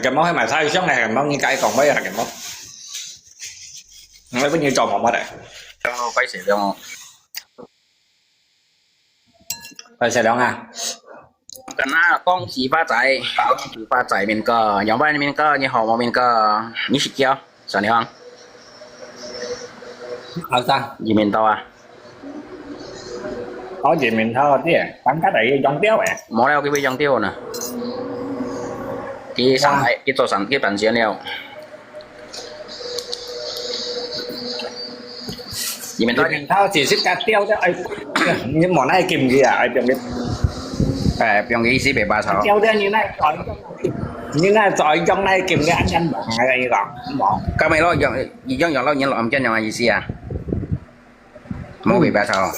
cái món hay mà thay sống này cái món như cái còn mấy cái món mấy bao nhiêu tròn một mất đấy phải xịt không phải xài đó à cái na con chỉ ba trái mình cơ nhóm ba mình cơ như hò mà mình cơ như xịt kia sao đi không sao gì mình to à có gì mình thôi chứ bắn cái này trong tiêu vậy món leo cái bây trong tiêu nè cái sản cái tổ sản cái bản diện leo gì mình mình thôi chỉ xích cá tiêu chứ ai những món này kìm gì à ai chẳng biết trong cái gì về ba sáu tiêu thế như này còn như này rồi trong này kìm cái ăn nhanh bỏ ngay đây còn bỏ các mày lo dọn lo nhận lộn trên nhà gì à mua về ba sáu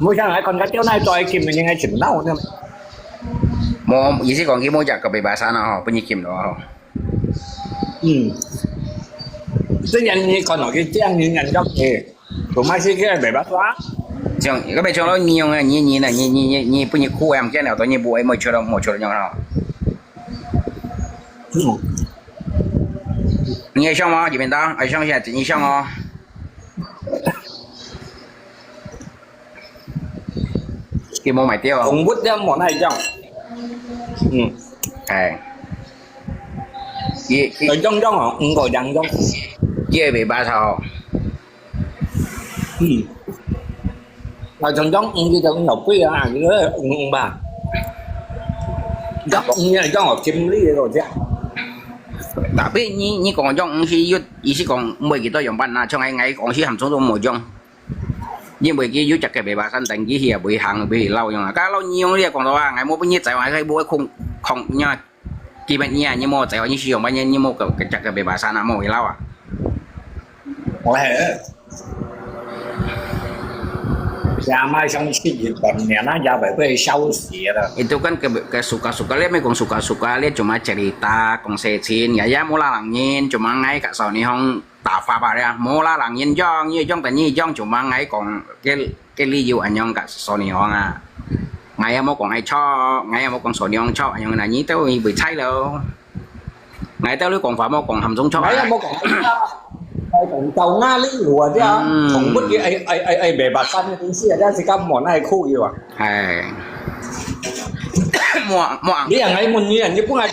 mua sao lại còn cái tiêu này rồi kìm mình như ngay chỉnh đâu nữa mua gì còn cái mua giặt cái về ba sáu nào bao nhiêu kìm đó tức nhận như còn nói cái trang như nhận trong thì của mai xí cái bể bát quá chẳng các bạn cho nó nhiều này như này như bao nhiêu khu em cái nào tôi như bụi mới cho đâu một chỗ nhau nào nghe xong không chị mình đó ở xong sẽ như xong không cái món mày tiêu không cũng bút ra món này trong ở trong hả ngồi đằng trong chia về ba sao ở trong đi trong ngọc quý à như thế bà gấp như này trong ở kim lý rồi chứ tapi như còn trong khi ý sĩ còn 10 cái tôi dùng ban nào trong ngày còn sĩ hàm xuống trong một trong nhưng bởi cái chặt cái bề bà sanh thành cái hiệp bị hàng bị lâu nhưng mà các lâu nhiều đi còn đâu à ngày mua bao nhiêu tài hoài hay bố không nha kỳ bệnh nhà như mua tài hoài như sử dụng bao nhiêu như mua cái chặt cái bề bà sanh mua bị lâu à nhà mai xong cái gì còn nhà nó ra về cái sau xỉa rồi itu kan ke suka lihat mấy con suka lihat cuma cerita kong secin ya mula langin cuma ngay cả sau này không tạo pha bà ra mula langin trong như trong tại như trong cuma ngay còn cái ly dụ anh nhong cả sau này không à ngày em còn ai cho ngày em còn sau này không cho anh nhong là như tao bị thay đâu ngày tao còn phải còn hầm giống cho mấy em còn tàu nga lý lùa chứ không bất kỳ ai bể bà xanh cũng xỉa ra thì các món này khu gì à mua lý là ngày muốn như bữa ngày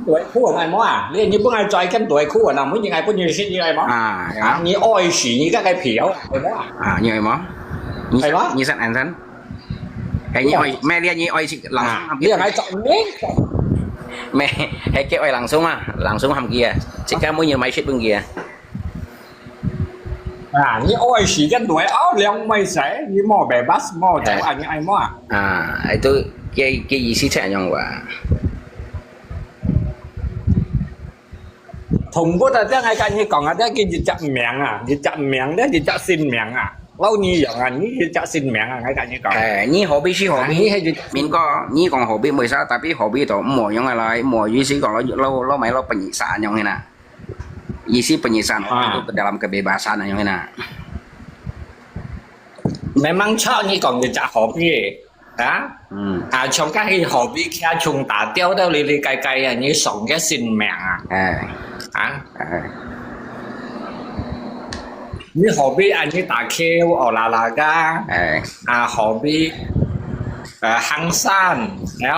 tuổi khu ở ngày mó à lý như bữa ngày chơi cái tuổi khu ở nào mới như ngày có nhiều chuyện như ngày mó như oi xỉ như các cái phiếu như ngày mó như sẵn ăn sẵn cái như oi mẹ đi như oi lý là ngày chọn đấy mẹ hay cái oi lằng xuống hầm kia chỉ cả mỗi nhiều máy xịt bên kia như oi xỉ cái tuổi áo leo mày sẽ như mò bể bát mò cháu như ai mó itu cái意思係樣話，同嗰度啲係間嘢講啊，啲叫日名啊，日名咧，日先名啊，老二樣啊，呢日先名啊，喺間嘢講。你何必是何必？呢係面哥，你講何必冇啥，但係何必就唔冇樣嘅啦，冇意思講lo咪lo penyiksaan yang ini, isi penyiksaan orang itu ke dalam kebebasan yang ini. Memang cho như còn người trả hộp gì đó trong cái hộp đi kia chúng ta tiêu đâu li cay cay à như sống cái xin mẹ như hộp đi anh như ta kêu ở là ga hộp đi hăng san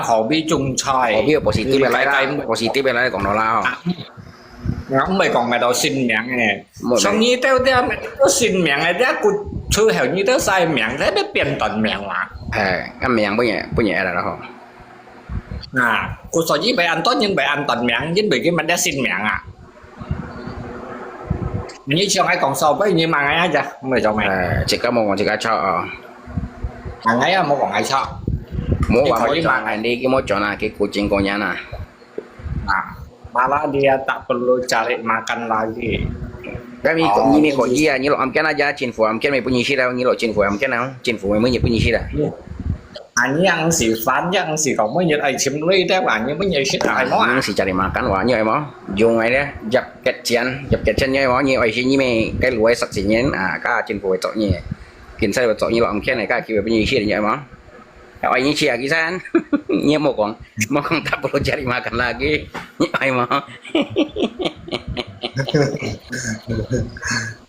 hộp đi trung trời hộp đi positif là còn đó là không mày còn mày đâu xin mẹ này xong như tiêu tiêu mày có xin mẹ này đấy cũng chưa hiểu như tiêu sai mẹ thế biết biến tận mẹ mà cái miệng bữa nhẹ là đó cô sợ với bài ăn tốt nhưng bài ăn tận mẹ với bị cái mình đã xin mẹ như chiều ai còn sâu với như mà ngay chứ mày cho mày chỉ có một chỉ có cho ngày ấy một còn ai cho mua vào mỗi mà ngày đi cái mỗi chỗ nào cái cuộc chiến của nhà nè malah dia tak perlu cari makan lagi. Kami ni kau dia ni lo amkan aja chính phủ amkan mai punya sila ni lo chính phủ amkan nào chính phủ mai punya sila. Anh yang si fan yang si kau mới nhớ ai chim nuôi đấy bạn như mới nhớ shit ai mó. Yang si cari makan wah như ai mó. Dùng ai đấy dập kẹt chân như ai mó như ai si như mai cái lúa sạch gì nhén cả chính phủ chọn như kinh sai chọn như lo amkan này cả kêu punya sila như ai mó. Kalau ini cia kisan, ni mau kong tak perlu cari makan lagi, ni ai mau.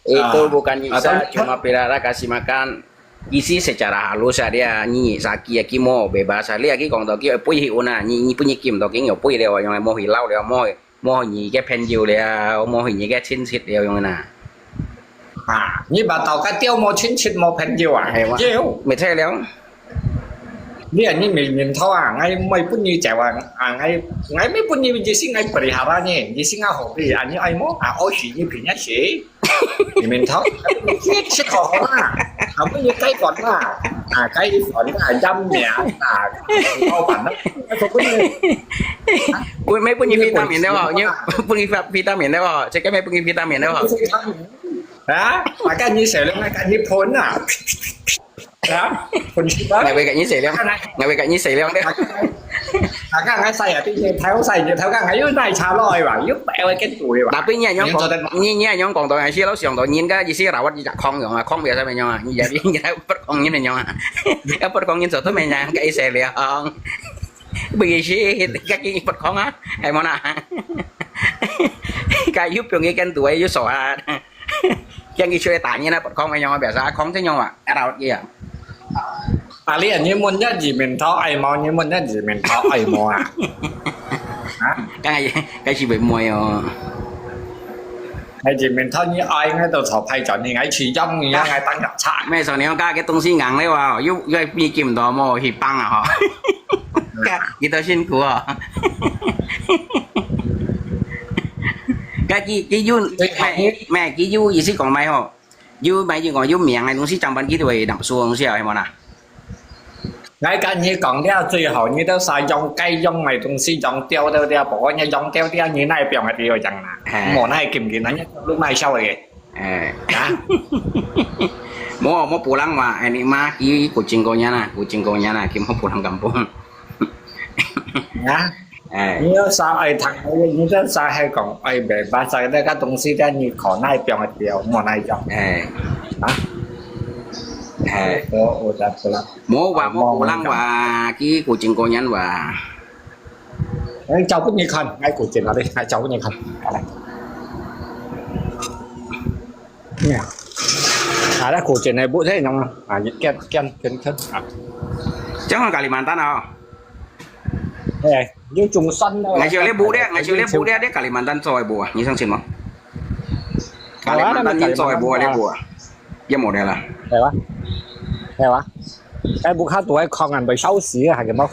Itu bukan nyiksa, cuma pirara kasih makan. Isi secara halus dia nyi saki aki mau bebas ali aki kong toki pui hiuna nyi punya kim toki ngau pui dia yang mau hilau dia mau nyi cái pen diu dia mau nyi cái chin chit dia yang na. Như bà tàu cái tiêu mau chin chit mau pen diu diu. Mày thấy léo. Ni anh mình thao ngay mấy phút như chạy ngay mấy phút như gì xin ngay bari hara nhé gì xin ngay học đi anh như ai mốt ôi chỉ như bình nhất chỉ mình thao chết khó không có như cái còn cái còn dâm nhẹ bao bản đó mấy phút như vitamin đâu như phút như vitamin đâu chứ cái mấy phút như vitamin đâu đó mà cái như sẹo lên cái như phun đó phun đó ngày về cạnh như sẹo lên ngày về cạnh như sẹo lên đấy các anh say à thì theo các anh dưới này xà loi và giúp bẹo cái tuổi và tapi nhóm còn ngày xưa nó sòng tội nhiên cái gì xưa nào gì chặt không rồi không bây giờ mày nhau như vậy đi như thế bắt con như này nhau cái bắt con như sợ tới mày nhà cái xe liền bây giờ cái bắt con á hay món à cái giúp cho cái tuổi với sọ cái gì chơi tải như này bắt con mày nhau bây giờ không thấy nhau à đâu kia lý anh như muốn nhất gì mình tháo ai mò như muốn nhất gì mình tháo ai mò cái gì bị mồi hay gì mình tháo như ai ngay từ thọ hay chọn như ngay chỉ trong như ngay tăng nhập trạng mấy sau này cái tung xi ngang đấy vào giúp cái bị kiếm đó mò thì băng à họ cái tao xin của cái du mẹ cái du gì xí còn mày hả du mày chỉ còn du miệng này tung xí trong bên kia thì đập xuống xí hay mà nè ngay cả như còn đeo最好你都晒用雞用咪東西用掉掉掉，不過你用掉掉你那邊係掉人啦，冇那係見唔見啊？lúc này sau rồi mau pulang mah ini mah ki kucing konya na ki mau pulang kampung như sao ai thằng như thế sao hay còn ai về ba sai đây các東西咧，你可那邊係掉，冇那用mau pulang và cái kucing konya và cháu cũng như khăn ngay kucing ở đây hai cháu cũng như khăn đó kucing này bự thế không ken chắc là Kalimantan nào như trùng xuân ngày chiều lấy bú đấy Kalimantan soi bùa như sang xin không Kalimantan như soi bùa lấy bùa cái một này là係嘛？cái buka tuổi抗人被收市係咁啊？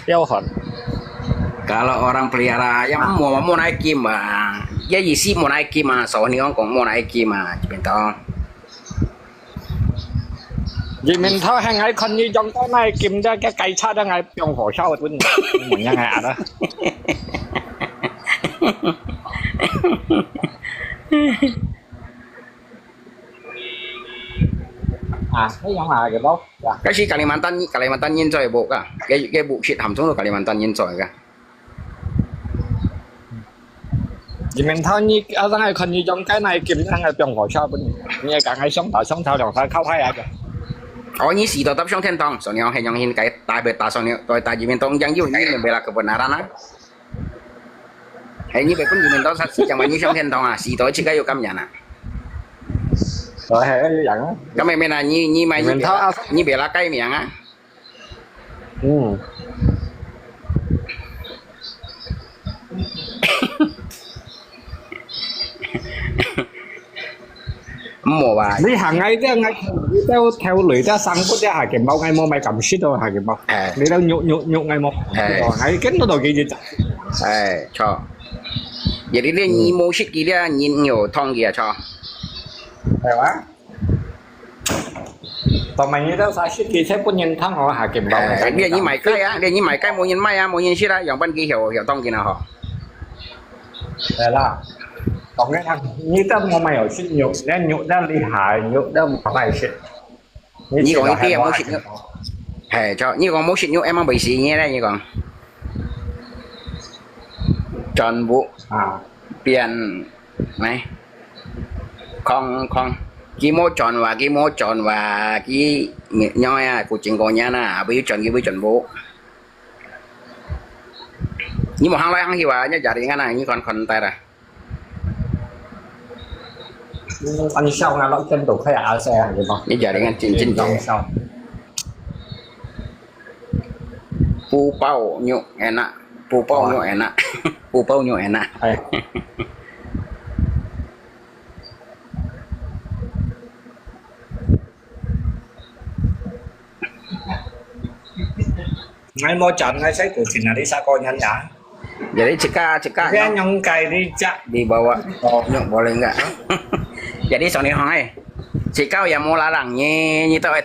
彪悍。Kalau orang pelihara yang mau naik kim ya isi mau naik kim soalnya orang mau naik kim betul. vì mình thôi hàng ngày con như trong cái này kiếm ra cái cây cha ra ngày trong hồ sau bên mình nhang hạ đó thấy giống là cái đó cái gì Kalimantan nhân rồi bộ cả cái bộ shit hàm xuống rồi Kalimantan nhân rồi cả vì mình thôi như ở đây con như trong cái này kiếm ra ngày trong hồ sau bên như cả ngày sống thao đồng phải khâu hay à ini si tetap song thiên tông, so nhau hay nhau hin cái tai beta so nhau, tôi tai jimin tông yang yêu như mình bela kebenaran á, hay như vậy cũng jimin tông sát chẳng bao nhiêu song thiên tông à, si tôi chỉ cái yêu cảm nhận à, rồi hay như vậy á, cái mày là như mày như bela cái miệng á, mùa bài đi hàng ngày thế ngày theo lưỡi ta sang có ra hàng kiếm bao ngày mua mày cầm shit rồi hàng kiếm bao đi đâu nhụ ngày một ngày kết nó đổi cái gì cho jadi dia nyi mau shit dia nyi nhiều thong kia cho hay quá còn mày như đó sai shit kia sẽ có nhìn thằng họ hàng kiếm bao dia nyi mày cái á dia nyi mày cái mau nhìn mai á mau nhìn shit á yang bên kia hiểu thong kia nào họ đây là còn cái thằng như tao mua mày ở shit nhụ đã đi hại nhụ đã một bài shit như còn cái kia mau shit nhụ cho như còn mau shit nhụ em mang bị gì nghe đây như còn tròn vụ tiền này con cái mô tròn và cái nhoi à của chính con nhà nè bây giờ tròn vụ nhưng mà hàng lại hàng gì vậy nhớ giả định cái này như còn tay rồi anh sau là nó chân tủ khai ảo xe hả vậy không? Bây giờ đang trên sau pu bao nhụ enak pu bao nhụ enak ngay mua chọn ngay sẽ từ chuyện là đi xa coi nhanh nhá jadi cekak cái nhông cày đi chắc dibawa nyok boleh enggak jadi Sony Hong chị cao ya mua lá răng như tôi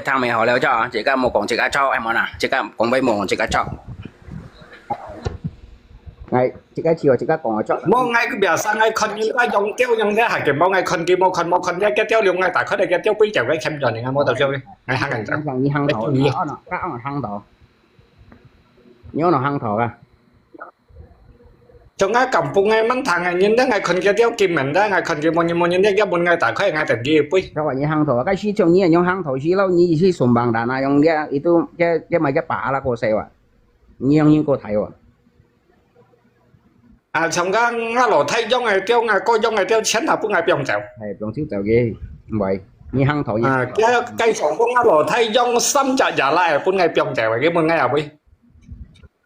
thằng mày hỏi leo cho chị cao một con chị cá cho em nào chị cao con bay một chị cá cho ngày chị cá chiều chị cá còn cho mua ngay cái bìa sang ngay con như cái dòng tiêu dòng thế hạt cái bao ngay con kia một con cái tiêu liều ngay tại khởi đây cái tiêu quý chèo cái xem rồi ngay mua tàu siêu đi ngay hàng ngàn trăm như hăng thổ các ông hăng thổ nhớ nó hăng thổ à trong cái cầm phụ ngay mắn thằng này nhìn đó ngay con kia tiêu kim mình đó ngay con kia một nhìn đấy cái bốn ngay tại khởi ngay tại kia quý các bạn như hăng thổ cái xí trong như là hăng thổ xí lâu như xí sùng bằng đàn này trong cái itu cái mày cái bả là cô xèo à như cô thấy trong cái ngay lỗ thay giống ngày tiêu ngày coi giống ngày tiêu chén thảo cũng ngày biong chèo biong xíu chèo ghê vậy như hăng thổ cái sòng cũng ngay lỗ thay giống xăm chả giả lại cũng ngày biong chèo cái bốn ngày à quý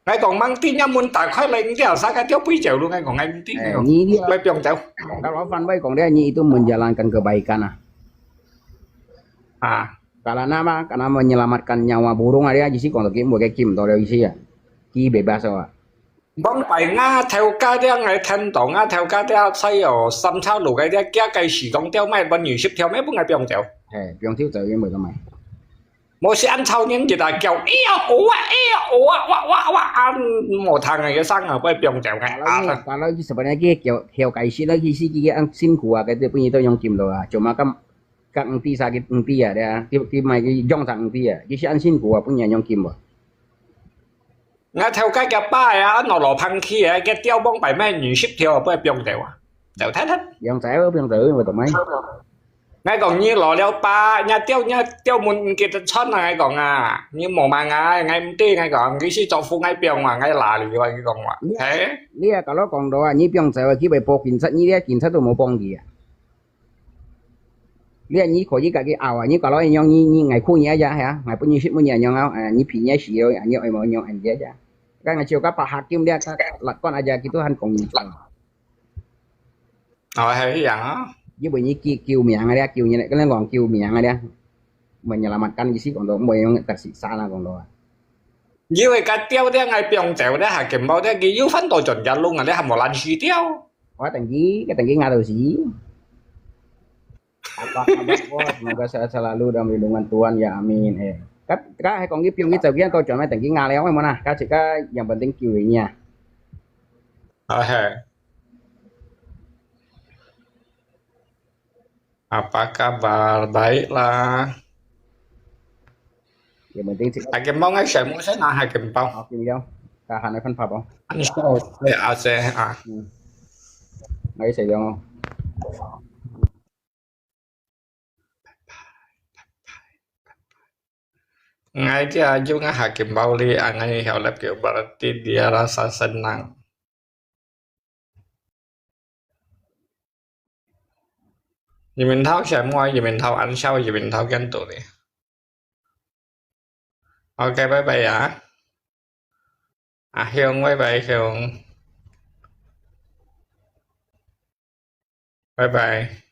ngay còn mang tin nhau muốn tại khởi lên cái sao cái tiêu quý chèo luôn ngay còn ngay tin ngay biong chèo kalau fan bay còn đây như itu menjalankan kebaikan karena menyelamatkan nyawa burung ada aja sih kalau kiếm một cái kim to đâu sih ki bebas à bóng bài nga theo cái đấy ngày thanh tổ nga theo cái đấy xây ở xăm thao đủ cái đấy cái sử dụng theo mấy bao nhiêu ship theo mấy bữa ngày biong chèo biong thiếu chèo với mười tao mày một xe ăn sau những gì là kiểu một thằng này cái sang ở bên biong chèo ngày kalau sebenarnya kia theo cái sih lagi sih kia ang sin kuah cái punya itu yang kim doa cuma kan engti sakit engti ya dia ki mai cái jong sang engti ya cái an sin kuah punya yang kim ngay theo cái bài á nó lò phăng kia cái tiêu bóng bài mấy nhiều ship theo ở bên biong chèo đều thấy hết biong chèo biong tử mà tụi mấy ngay còn như lò leo ba nhà tiêu muốn kia chân này còn như mồ mà ngay tí ngay còn cái gì cho phu ngay biong mà ngay là gì vậy cái còn mà thế dia kalau còn đó như biong chèo khi bị bộ cảnh sát như dia cảnh sát tôi mau bong gì dia như có gì cả cái ảo như kalau yang như ngày khu nhá ra hả ngày bao nhiêu ship bao nhiêu nhau như phi nhá xí rồi như em nhau anh giá ra cái ngày chiều các bà hakim dia là con aja gitu han còn rồi hay vậy á với bởi như kiều miệng này kiều như này cái còn kiều miệng này mình là mặt căn gì xí còn đó mình thật sự xa là còn đó như cái tiêu đấy ngày biong chèo đấy hạt kiếm bao đấy cái yếu phân tổ chuẩn ra luôn à đấy hàm một lần xí tiêu quá cái tầng gì nga đầu xí Apa kabar bos? Semoga sehat selalu dalam lindungan Tuhan ya amin. Các hay còn cái pion cái tờ kia tôi chọn mấy tầng cái ngà léo ấy mà nè, các chị các yang penting kiwi nha. Oke. Apa kabar? Baiklah. Yang penting chị Hakim Bông ấy sẽ muốn thế nào Hakim Bông? học kim không? Cả hàng này phân pháp không? Anh sao? Để à sẽ à. Mấy sử dụng không? Ngay dia juga Hakim Bauli angai helap ke berarti dia rasa senang. Vì mình tháo sẽ mua, vì mình tháo anh sau, vì mình tháo gắn tụi đi. Ok, bye bye ạ. À, Hiền, bye bye Hiền. Bye bye.